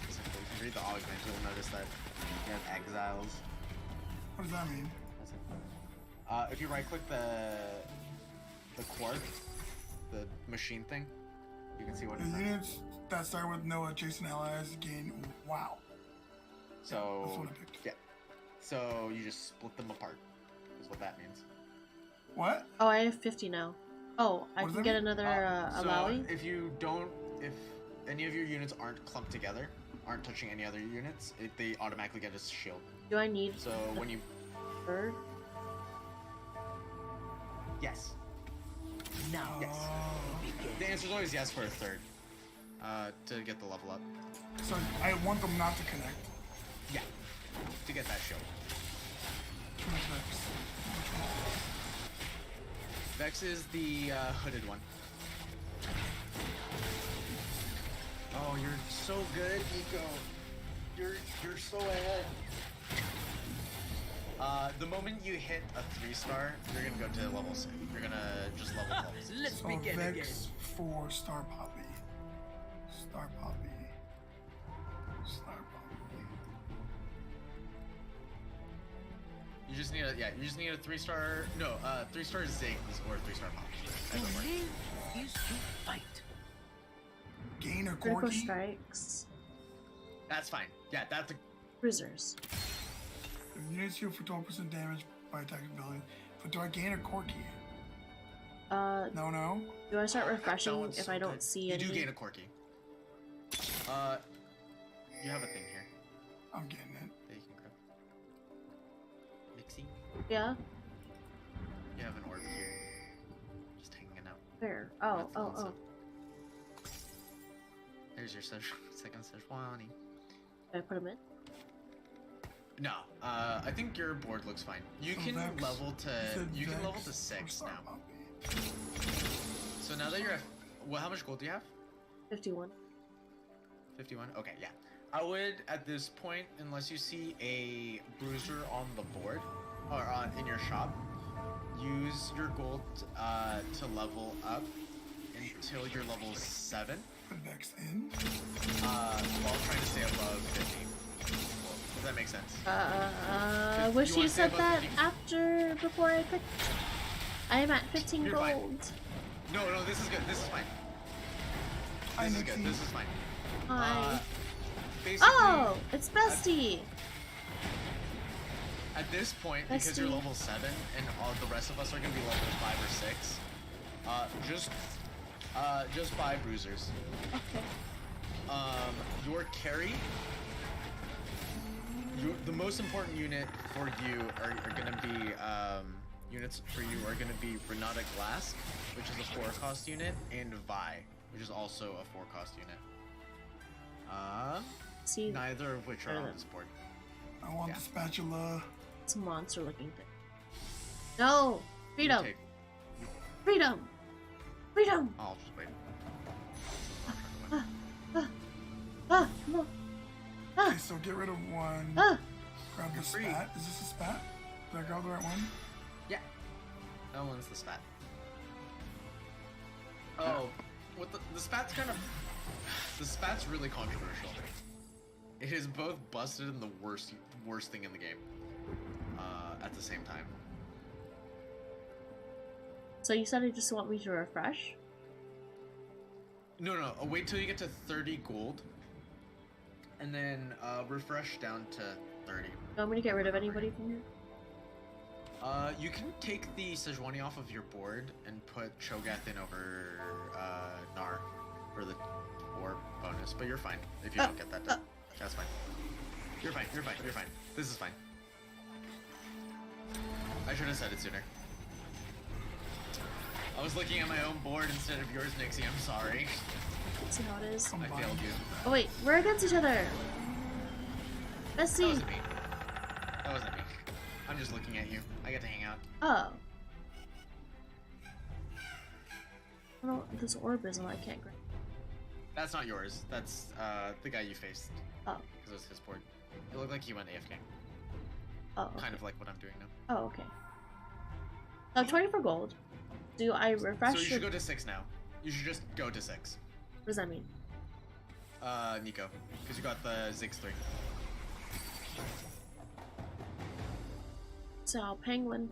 specifically, if you read the augment, you'll notice that you have exiles. What does that mean? That's it. If you right-click the quark, the machine thing, you can see what The it says. units that start with no adjacent allies gain. Wow. So That's what I picked. yeah, so you just split them apart. Is what that means. What? Oh, I have 50 now. Oh, I What does can that get mean? another So Alawi? if any of your units aren't clumped together, aren't touching any other units, they automatically get a shield. Do I need So when you third? yes, Now, yes, the answer is always yes for a third, to get the level up. So I want them not to connect. Yeah, to get that shield. Which one's Vex? Vex is the hooded one. Oh, you're so good, Nico. You're so ahead. The moment you hit a 3-star, you're gonna go to level 6. You're gonna just level up. let's So begin again. Vex for Star Poppy. Star Poppy. Star Poppy. You just need a 3-star. No, 3-star Ziggs or 3-star Pop. To live is to fight. Gain or Critical Corky? strikes. That's fine. Yeah, that's a. Cruisers. If units heal for 12% damage by attack ability. But do I gain a Corky? No. Do I start That refreshing one's if so I don't good. see You any? do gain a Corky. You have a thing here I'm getting it. that you can grab. Mixie, Yeah? you have an orb here, just hanging out. Where? Oh, With oh, Lanza. oh. There's your second Sejuani. Did I put them in? No, I think your board looks fine. You So can Vex- level you said to level Vex to or 6 Star now. Poppy? So now that you're at, well, how much gold do you have? 51. 51? Okay, yeah. I would, at this point, unless you see a bruiser on the board, or in your shop, use your gold to level up until you're level 7, Put Vex in. while trying to stay above 50. Does that make sense? I You wish wanna you say said about that 50? after, before I picked. I am at 15 You're fine. gold. No, this is good. This is fine. Hi, This is good. Nixie. This is fine. Hi. Basically, Oh, it's Bestie. at this point, because you're Bestie. level 7 and all the rest of us are gonna be level 5 or 6, just buy bruisers. Okay. Your carry, the most important unit for you are gonna be, units for you are gonna be Renata Glass, which is a 4-cost unit, and Vi, which is also a 4-cost unit. See, Neither of which are Better on than- this board. I want Yeah. the spatula. it's a monster looking thing. No! You Freedom! take- Freedom! Freedom! I'll just wait. Ah, no. Okay, so get rid of one. Ah! Grab the You're free. spat. Is this a spat? Did I grab the right one? Yeah. That one's the spat. Oh, what the spat's kind of. The spat's really controversial. It is both busted and the worst thing in the game. At the same time. So you said you just want me to refresh? No. Wait till you get to 30 gold, and then refresh down to 30. You want me to get rid of anybody from here? You can take the Sejuani off of your board and put Cho'Gath in over Nar for the orb bonus, but you're fine if you don't get that done. That's fine. You're fine. This is fine. I should have said it sooner. I was looking at my own board instead of yours, Nixie. I'm sorry. Let's see how it is. I failed you. Oh wait, we're against each other. Let's That see. wasn't me. That wasn't me. I'm just looking at you. I get to hang out. Oh. I don't know what this orb is and I can't grab. That's not yours. That's the guy you faced. Oh. Because it was his board. It looked like he went AFK. Oh. Okay. Kind of like what I'm doing now. Oh, okay. So 24 gold. Do I refresh? So you should or- go to 6 now. You should just go to 6. What does that mean? Nico. Because you got the Ziggs 3. So penguin,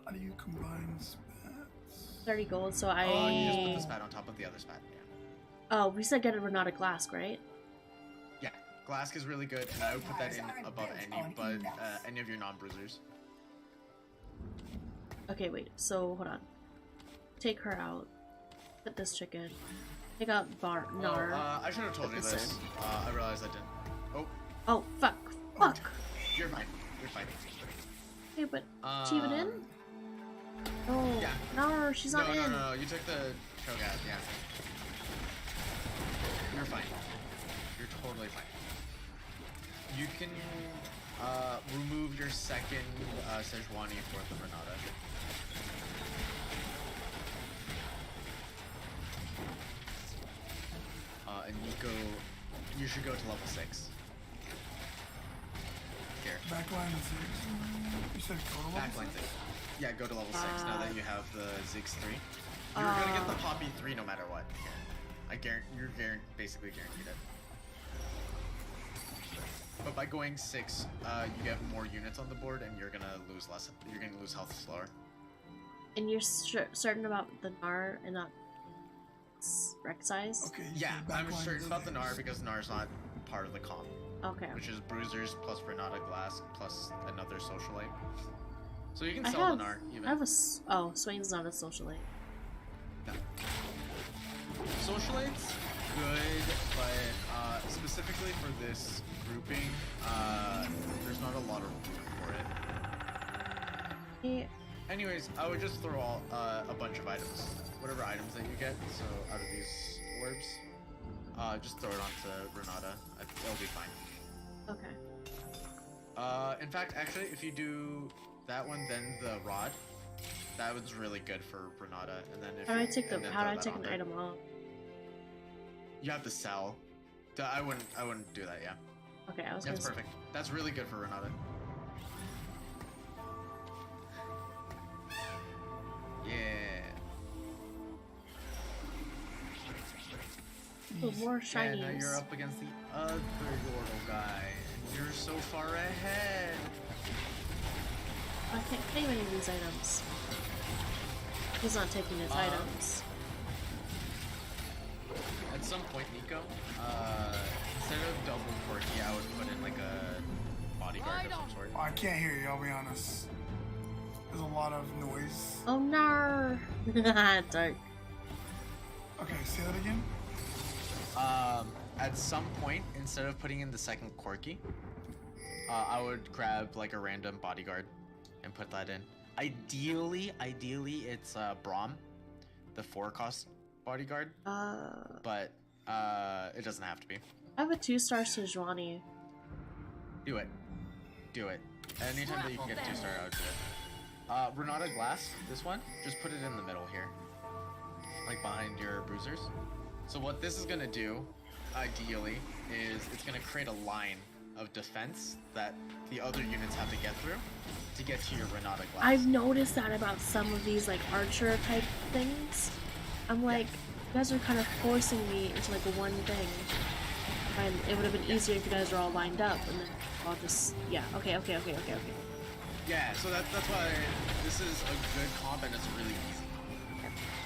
How do you combine spats? 30 gold. So Oh, you just put I. the spat on top of the other spat. Yeah. Oh, we said get a Renata Glass, right? Yeah. Glask is really good, and I would put that in above any, but any of your non-bruisers. Okay, wait. So hold on. Take her out. Put this chicken. Take out Nar. I should have told you Put this this. in. I realized I didn't. Oh, Oh fuck! Fuck! you're fine. You're fine. Okay, but she even in? Oh, yeah. no, she's not no, in. No, no, you took the Cho'Gath, yeah. You're fine. You're totally fine. You can remove your second Sejuani for the Renata. And Nico, you should go to level 6. Here. Backline is 6. You said go to level Backline 6. 6? Yeah, go to level 6 now that you have the Ziggs 3. You're gonna get the Poppy 3 no matter what. Here. I guarantee you're basically guaranteed it. But by going 6, you get more units on the board, and you're gonna lose less. You're gonna lose health slower. And you're certain about the Nar and not wreck size? Okay. you Yeah, said I'm backline certain is about the Nar 6. because Nar's not part of the comp, Okay. which is Bruisers plus Renata Glass plus another Socialite. So you can I sell have. the Nar even. I have a. Oh, Swain's not a socialite. No. Socialite's good, but specifically for this grouping, there's not a lot of room for it. Yeah. Anyways, I would just throw all, a bunch of items. Whatever items that you get, so out of these orbs, just throw it onto Renata. It'll be fine. Okay. In fact, actually, if you do that one, then the rod, that one's really good for Renata. And then if How do I you- take the? and then How do throw I that take on an there. item off? You have to sell. I wouldn't do that. Yeah. Okay, I was gonna. That's perfect. That's really good for Renata. Yeah. Oh, more Yeah, now shinies. you're up against the other Yordle guy. And you're so far ahead. I can't claim any of these items. He's not taking his items. At some point, Nico, instead of double quirky, I would put in like a bodyguard of some sort. I can't hear you, I'll be honest. There's a lot of noise. Oh no! Dark. Okay, say that again. At some point, instead of putting in the second quirky, I would grab like a random bodyguard and put that in. Ideally, it's Braum, the 4-cost bodyguard, but it doesn't have to be. I have a 2-star Sejuani. Do it. Anytime that you can get 2-star, I would do it. Renata Glass, this one, just put it in the middle here, like behind your bruisers. So what this is gonna do, ideally, is it's gonna create a line of defense that the other units have to get through to get to your Renata Glass. I've noticed that about some of these like archer type things. I'm like, you guys are kind of forcing me into like one thing. And it would have been easier if you guys were all lined up and then I'll just okay. Yeah, so that's why this is a good comp and it's really easy.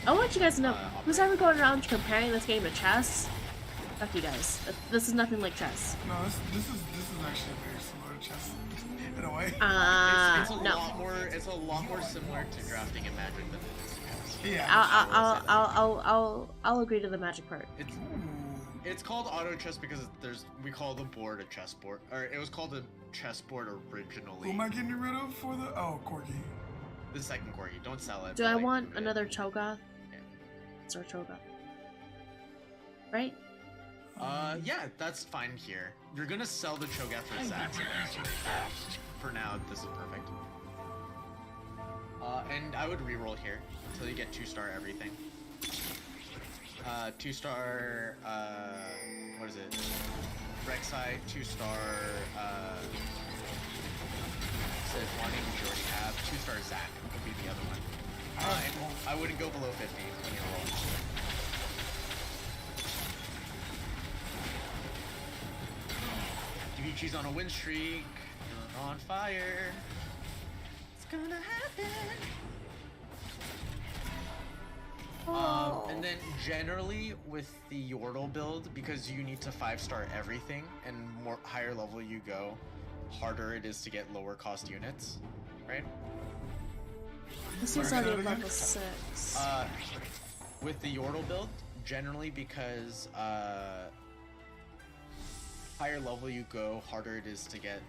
I'll let you guys know. Who's ever going around comparing this game to chess? Fuck you guys. This is nothing like chess. No, this is actually very similar to chess in a way. It's a No. lot more. It's a lot more similar to drafting in Magic than it is to chess. Yeah. I'll agree to the magic part. It's called auto chess because we call the board a chess board, or it was called a chessboard Who originally. am I getting rid of for the? Oh, Corgi. The second Corgi. Don't sell it. Do but, I like, want give it. another Cho'Gath? Yeah. It's our Cho'Gath. Right? Yeah, that's fine here. You're gonna sell the Cho'Gath for Zax eventually. For now, this is perfect. And I would reroll here until you get 2-star everything. 2-star, what is it? Rek'Sai, 2-star, says wanting which you already have. 2-star Zac would be the other one. And I wouldn't go below 50 when you roll. Dimitri's on a win streak. You're on fire. It's gonna happen. And then generally with the Yordle build, because you need to 5-star everything, and more higher level you go, harder it is to get lower cost units, right? This is Where is already that again? level 6. With the Yordle build, generally because higher level you go, harder it is to get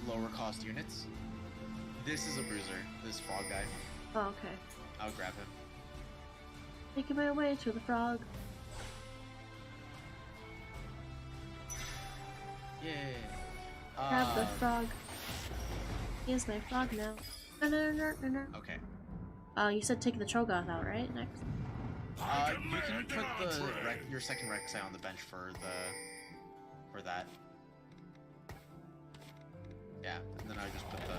lower cost units. This is a bruiser, this frog guy. Oh, okay. I'll grab him. Making my way to the frog. Yeah. Grab the frog. Here's my frog now. No, no, no, no, no. Okay. You said take the Cho'Gath out, right? Next. You can put your second Rek'Sai on the bench for that. Yeah, and then I just put the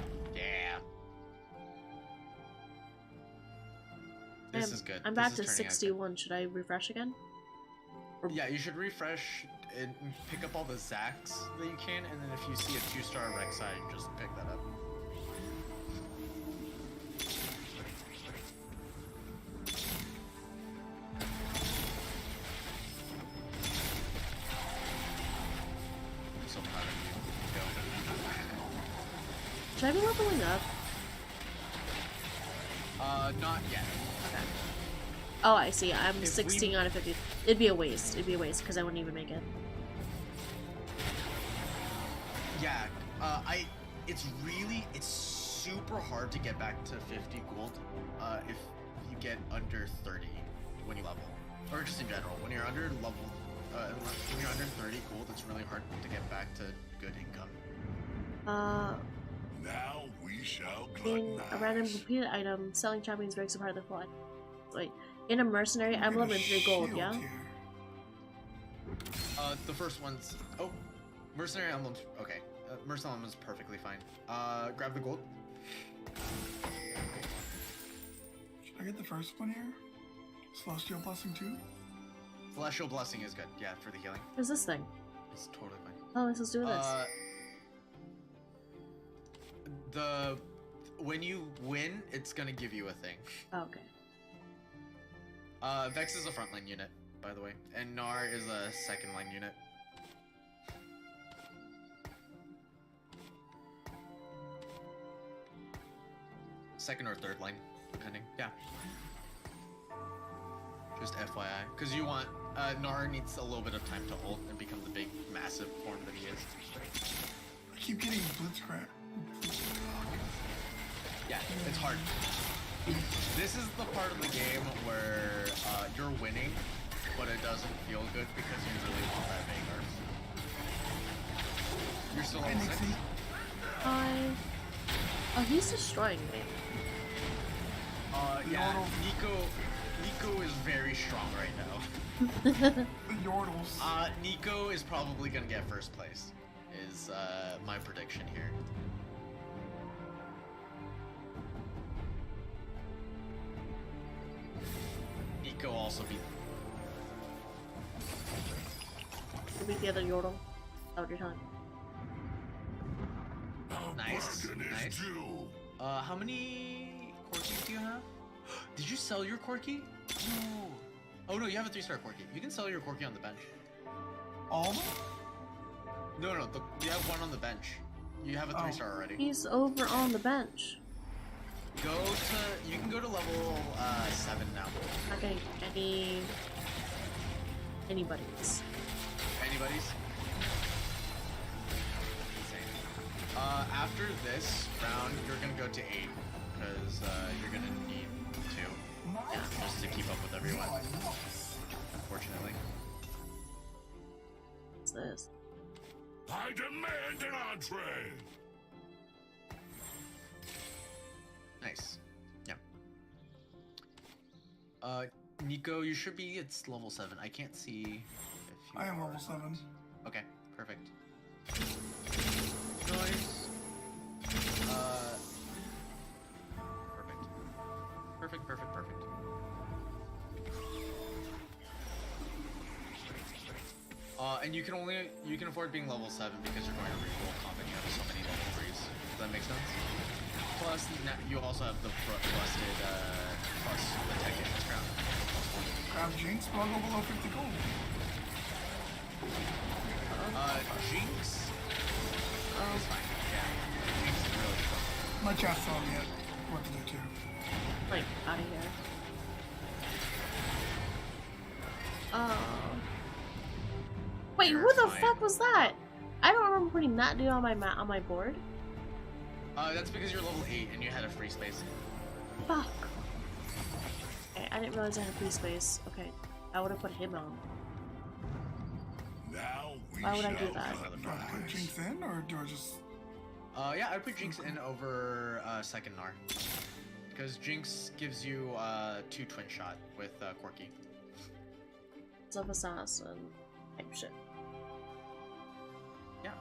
This is good. I'm This back is to turning out good. 61. Should I refresh again? Yeah, you should refresh and pick up all the Zacs that you can, and then if you see a 2-star Rek'Sai, just pick that up. I'm so proud of you. Should I be leveling up? Not yet. Okay. Oh, I see. I'm If 16 we- out of 50. It'd be a waste. It'd be a waste because I wouldn't even make it. Yeah, it's super hard to get back to 50 gold if you get under 30 when you level, or just in general. When you're under level, when you're under 30 gold, it's really hard to get back to good income. Now we shall In a random gluttonize. completed item, selling champions breaks apart the full item. Wait, in a mercenary Get emblem a and 3 gold, shield yeah? here. The first one's mercenary emblems. Okay, mercenary emblems perfectly fine. Grab the gold. Should I get the first one here? Celestial Blessing 2? Celestial blessing is good. Yeah, for the healing, What's this thing? it's totally fine. Oh, let's do this. When you win, it's gonna give you a thing. Oh, okay. Vex is a frontline unit, by the way, and Gnar is a second line unit. Second or third line, depending. Yeah. Just FYI, because you want Gnar needs a little bit of time to ult and become the big, massive form that he is. I keep getting Blitzcrank. Yeah, it's hard. This is the part of the game where you're winning, but it doesn't feel good because you really want that Vanguard. You're still Hey, level 6? Nixie. Oh, he's destroying me. Yeah, Yordle. Nico is very strong right now. The Yordles. Nico is probably gonna get first place, is my prediction here. Nico also beat. To beat the other Yordle. Is that what you're telling me? Nice, Bargain is nice. due. How many Corkis do you have? Did you sell your Corki? No. Oh no, you have a 3-star Corki. You can sell your Corki on the bench. All of them? No, you have one on the bench. You have a 3-star already. He's over on the bench. You can go to level 7 now. Not getting anybody's. Anybody's? Insane. After this round, you're gonna go to 8 because you're gonna need 2 just to keep up with everyone. Unfortunately. What's this? I demand an entree. Nice. Yeah. Nico, you should be at level 7. I can't see if you I am are level 7. Okay, perfect. Nice. Perfect. Perfect. And you can afford being level 7 because you're going to reroll comp and you have so many level 3s. Does that make sense? Plus, you also have the busted plus the tech damage crown. Grab Jinx, but I'll go below 50 gold. Jinx is fine. Yeah, Jinx is really good. My chat's telling me what to do too. Like, out of here. Wait, who the fuck was that? I don't remember putting that dude on my board. That's because you're level 8 and you had a free space. Fuck. Okay, I didn't realize I had free space. Okay, I would have put him on. Now we Why would I do shall that? Do I put Jinx in, or do I just... Yeah, I'd put Jinx in over second Gnar. Because Jinx gives you 2 twin shot with Quirky. Sub assassin type shit. Yeah.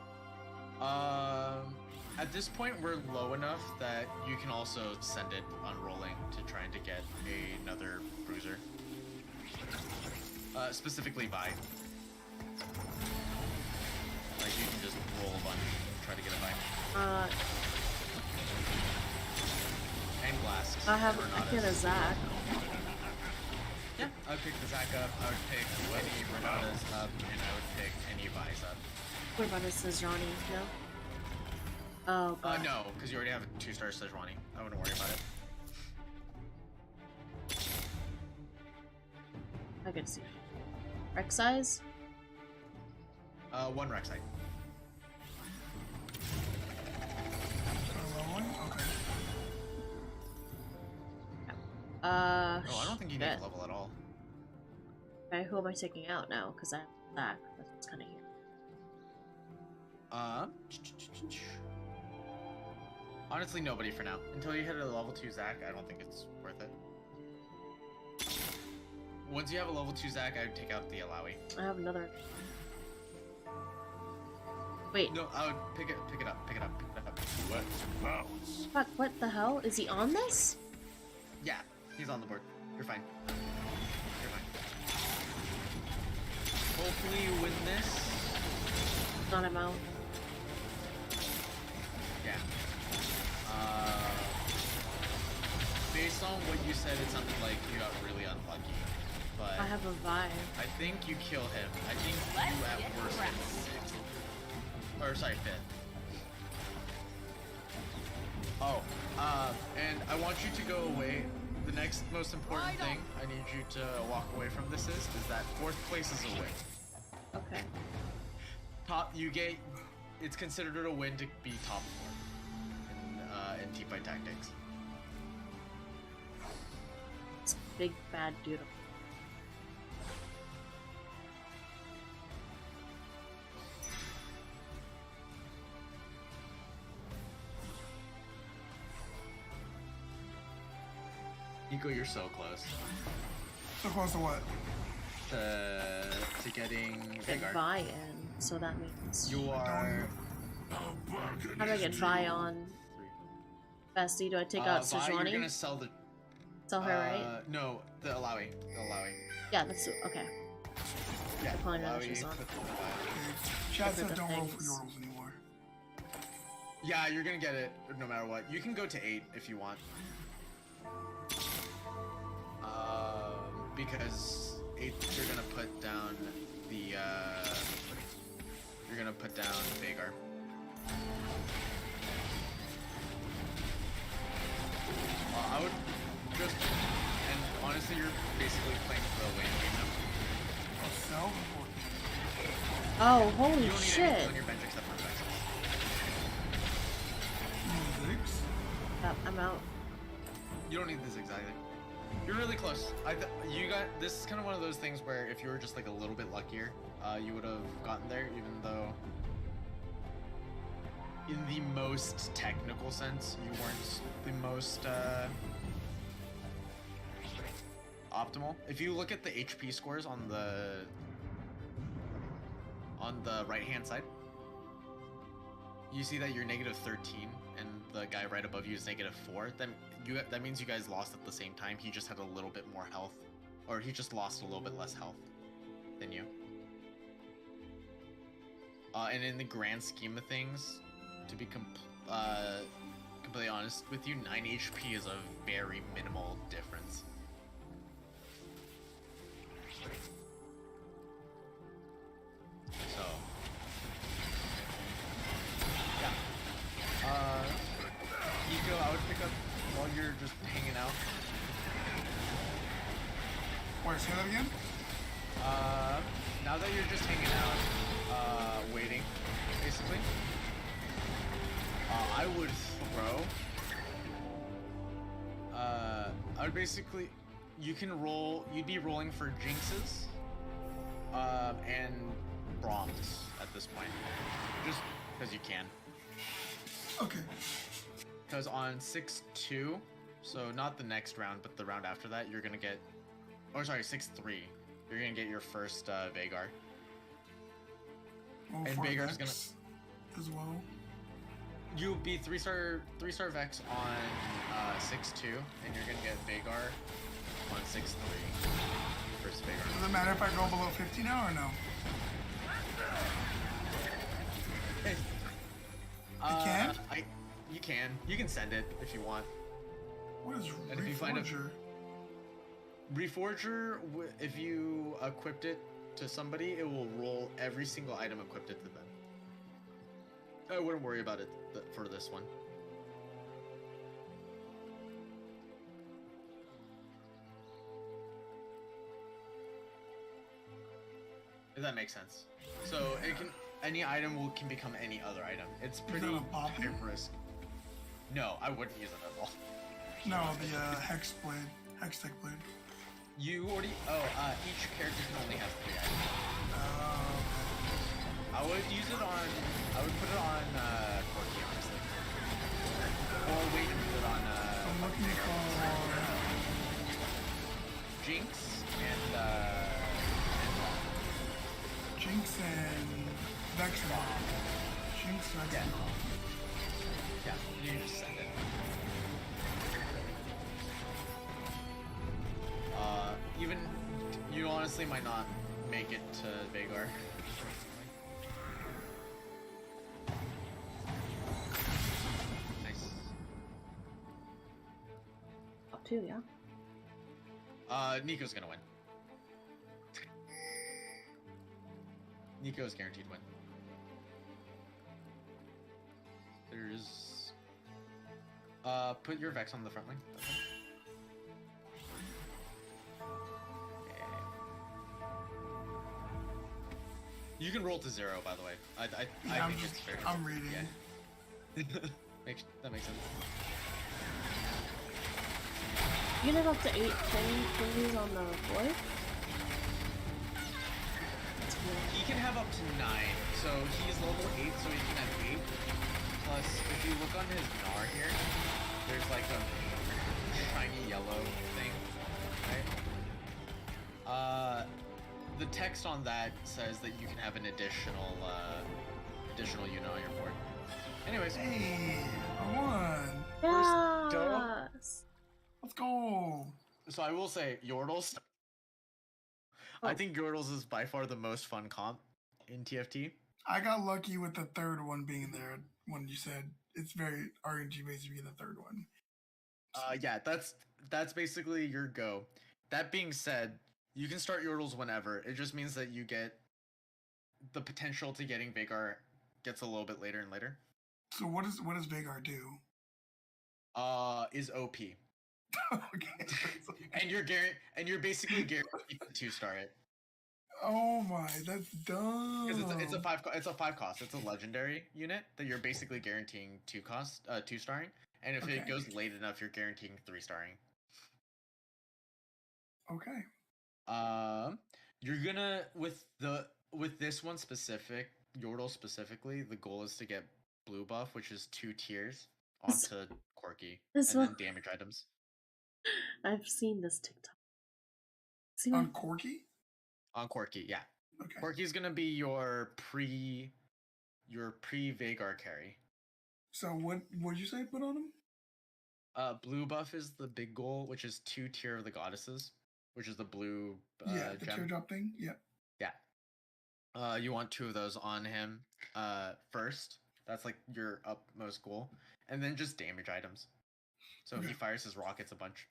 At this point, we're low enough that you can also send it unrolling to trying to get another bruiser. Specifically Vi. Like, you can just roll a bunch and try to get a Vi. And Blast. I get a Zac. Yeah, I would pick the Zac up, I would pick any Renatas up, and I would pick any Vi's up. What about this Sejuani? No? Oh, God. No, because you already have a 2-star Sejuani. I wouldn't worry about it. I could see. Rec size? 1 Rek'Sai. Leveling? Okay. Oh, I don't think you need shit. to level at all. Okay, who am I taking out now? Because I have Zac. That's what's kind of here. Honestly, nobody for now. Until you hit a level 2 Zac, I don't think it's worth it. Once you have a level 2 Zac, I would take out the Alawi. I have another. Wait. No, I would pick it up. Let's bounce. Fuck, what the hell? Is he on this? Yeah, he's on the board. You're fine. You're fine. Hopefully you win this. Not him out. Yeah. Based on what you said, it sounded like you got really unlucky. But I have a Vi. I think you kill him. I think you at worst hit 6th. Or sorry, 5th. Oh, and I want you to go away. The next most important thing I need you to walk away from this is that 4th place is a win. Okay. It's considered a win to be top 4 in team fight tactics. It's big bad dude. Nico, you're so close. So close to what? To getting Get Veigar. Vi in, so that means. You are. How do I get Vi on? 3. Bestie, do I take out Vi, you're Sejuani? gonna sell the. Sell her, right? No, the Alawi. The Alawi. Yeah, that's okay. Yeah, I'll probably know what Alawi. she's on. Put the Vi. Chat Look said at the don't roll for things. your rolls anymore. Yeah, you're gonna get it no matter what. You can go to 8 if you want. Because 8, you're gonna put down the. You're gonna put down Veigar. I would just, and honestly, you're basically playing for a win game now. I'll sell before. Oh, You holy don't need shit. anything on your bench except for vexes. Six. I'm out. You don't need the zigzag either. You're really close. You got this is kind of one of those things where if you were just like a little bit luckier, you would have gotten there, even though in the most technical sense, you weren't the most optimal. If you look at the HP scores on the right hand side, you see that you're negative 13 and the guy right above you is negative 4. That means you guys lost at the same time. He just had a little bit more health, or he just lost a little bit less health than you. And in the grand scheme of things, to be completely honest with you, 9 HP is a very minimal difference. So, yeah. Nico, I would pick up while you're just hanging out. Wait, say that again? Now that you're just hanging out, waiting, basically, I would throw. I would basically, you can roll. You'd be rolling for jinxes, and Broms at this point, just because you can. Okay. Because on 6-2, so not the next round, but the round after that, you're gonna get, or sorry, 6-3, you're gonna get your first Veigar. Well, And for Veigar's Vex as well. You'll be three-star Vex on 6-2, and you're gonna get Veigar on 6-3. First Veigar. Does it matter if I go below 50 now or no? I can? You can. You can send it if you want. What is And if you find a- Reforger? Reforger, if you equipped it to somebody, it will roll every single item equipped it to them. I wouldn't worry about it for this one. If that makes sense. So it can any item can become any other item. It's pretty Is that a poppy? high risk. No, I wouldn't use it at all. No, the Hex Blade. Hex Tech Blade. You already each character can only have 3 items. Oh, I would use it on I would put it on Corki, honestly. Or wait and put it on I'm looking for Jinx and Jinx and Vex Bomb. Jinx, Vex Yeah. Bomb. yeah, you just send it. Even you honestly might not make it to Veigar. Nice. Up 2, yeah. Nico's gonna win. Nico's guaranteed win. There's put your Vex on the front line. Okay. You can roll to 0, by the way. I Yeah, think it's fair. I'm reading. Yeah. That makes sense. You can have up to 8 thingies on the floor. That's cool. He can have up to 9. So he's level 8, so he can have 8. Plus, if you look on his Gnar here, there's like a shiny yellow thing, right? The text on that says that you can have an additional unit on your board. Anyways, Hey, I won. First dub. Yes. Let's go. So I will say Yordles. I think Yordles is by far the most fun comp in TFT. I got lucky with the third one being there when you said it's very RNG based to be the third one. Yeah, that's basically your go. That being said, you can start Yordles whenever. It just means that you get the potential to getting Veigar gets a little bit later and later. So what does Veigar do? Is OP. Okay. And you're basically guaranteed to 2-star it. Oh my, that's dumb. Because it's a 5 cost. It's a legendary unit that you're basically guaranteeing 2 starring, and if Okay. it goes late enough, you're guaranteeing 3 starring. Okay. You're gonna with this one specific Yordle specifically, the goal is to get blue buff, which is 2 tiers onto Corki, and this then one- damage items. I've seen this TikTok. See On what? Corki? On Corki, yeah. Okay. Corki's gonna be your pre Vagar carry. So what'd you say put on him? Blue buff is the big goal, which is 2 tier of the goddesses, which is the blue Yeah, the gem. teardrop thing. Yeah. Yeah. You want 2 of those on him first. That's like your upmost goal. And then just damage items. So if he Okay. fires his rockets a bunch.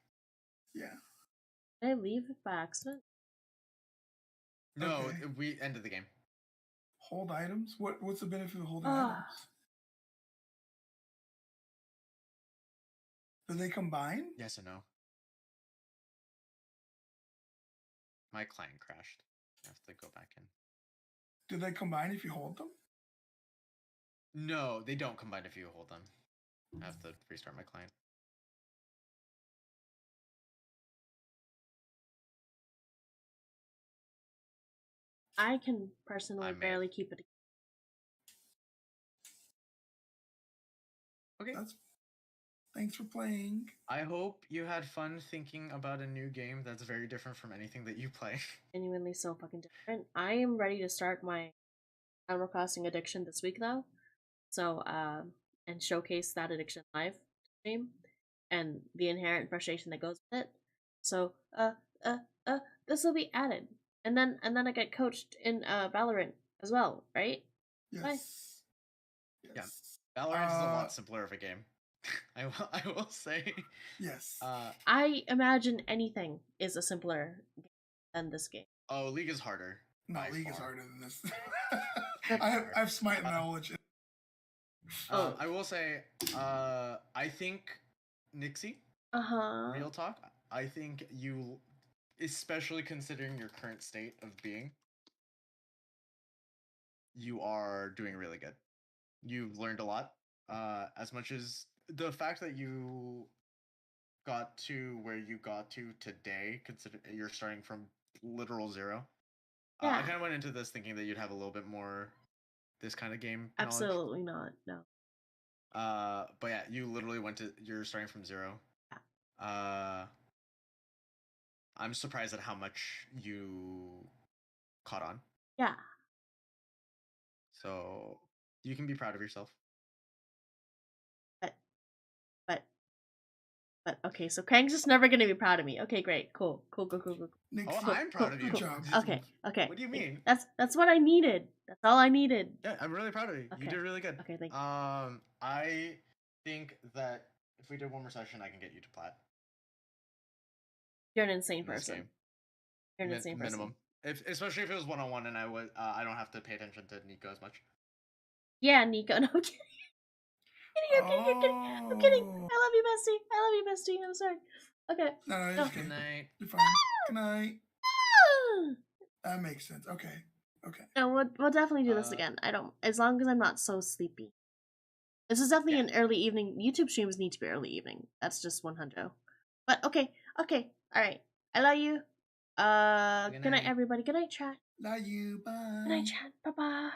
Yeah. Did I leave it by accident? No, Okay. we ended the game. Hold items? What's the benefit of holding Ah. items? Do they combine? Yes and no. My client crashed. I have to go back in. Do they combine if you hold them? No, they don't combine if you hold them. I have to restart my client. I can personally I may barely have- keep it. Okay. Thanks for playing. I hope you had fun thinking about a new game that's very different from anything that you play. Genuinely so fucking different. I am ready to start my Animal Crossing addiction this week though. So and showcase that addiction live stream and the inherent frustration that goes with it. So this will be added. And then I get coached in Valorant as well, right? Yes. Bye. Yeah. Yes. Valorant is a lot simpler of a game. I will say. Yes. I imagine anything is a simpler game than this game. Oh, League is harder. No, by League is far. harder than this. I have smite knowledge. Oh. I will say, I think Nixie, Uh-huh. real talk, I think you, especially considering your current state of being, you are doing really good. You've learned a lot. As much as the fact that you got to where you got to today, consider you're starting from literal 0. I Yeah. kind of went into this thinking that you'd have a little bit more this kind of game knowledge. Absolutely not. No. But yeah, you're starting from 0. I'm surprised at how much you caught on. Yeah. So you can be proud of yourself. But okay, so Krang's just never gonna be proud of me. Okay, great, cool. Nixie, Oh, I'm proud of you. good job. Okay. What do you mean? That's what I needed. That's all I needed. Yeah, I'm really proud of you. Okay. You did really good. Okay, thank you. I think that if we did one more session, I can get you to plat. You're an insane in this person. game. You're an insane person. Minimum. Especially if it was 1-on-1 and I don't have to pay attention to Nico as much. Yeah, Nico. No, I'm kidding. I'm kidding. I love you, bestie. I'm sorry. Okay. No, you're No. okay. Good night. You're fine. Good night. That makes sense. Okay. No, we'll definitely do this Uh, again. As long as I'm not so sleepy. This is definitely an early evening. YouTube streams need to be early evening. That's just 100. But okay. All right. I love you. Good night, night. everybody. Good night, chat. Love you. Bye. Good night, chat. Bye bye.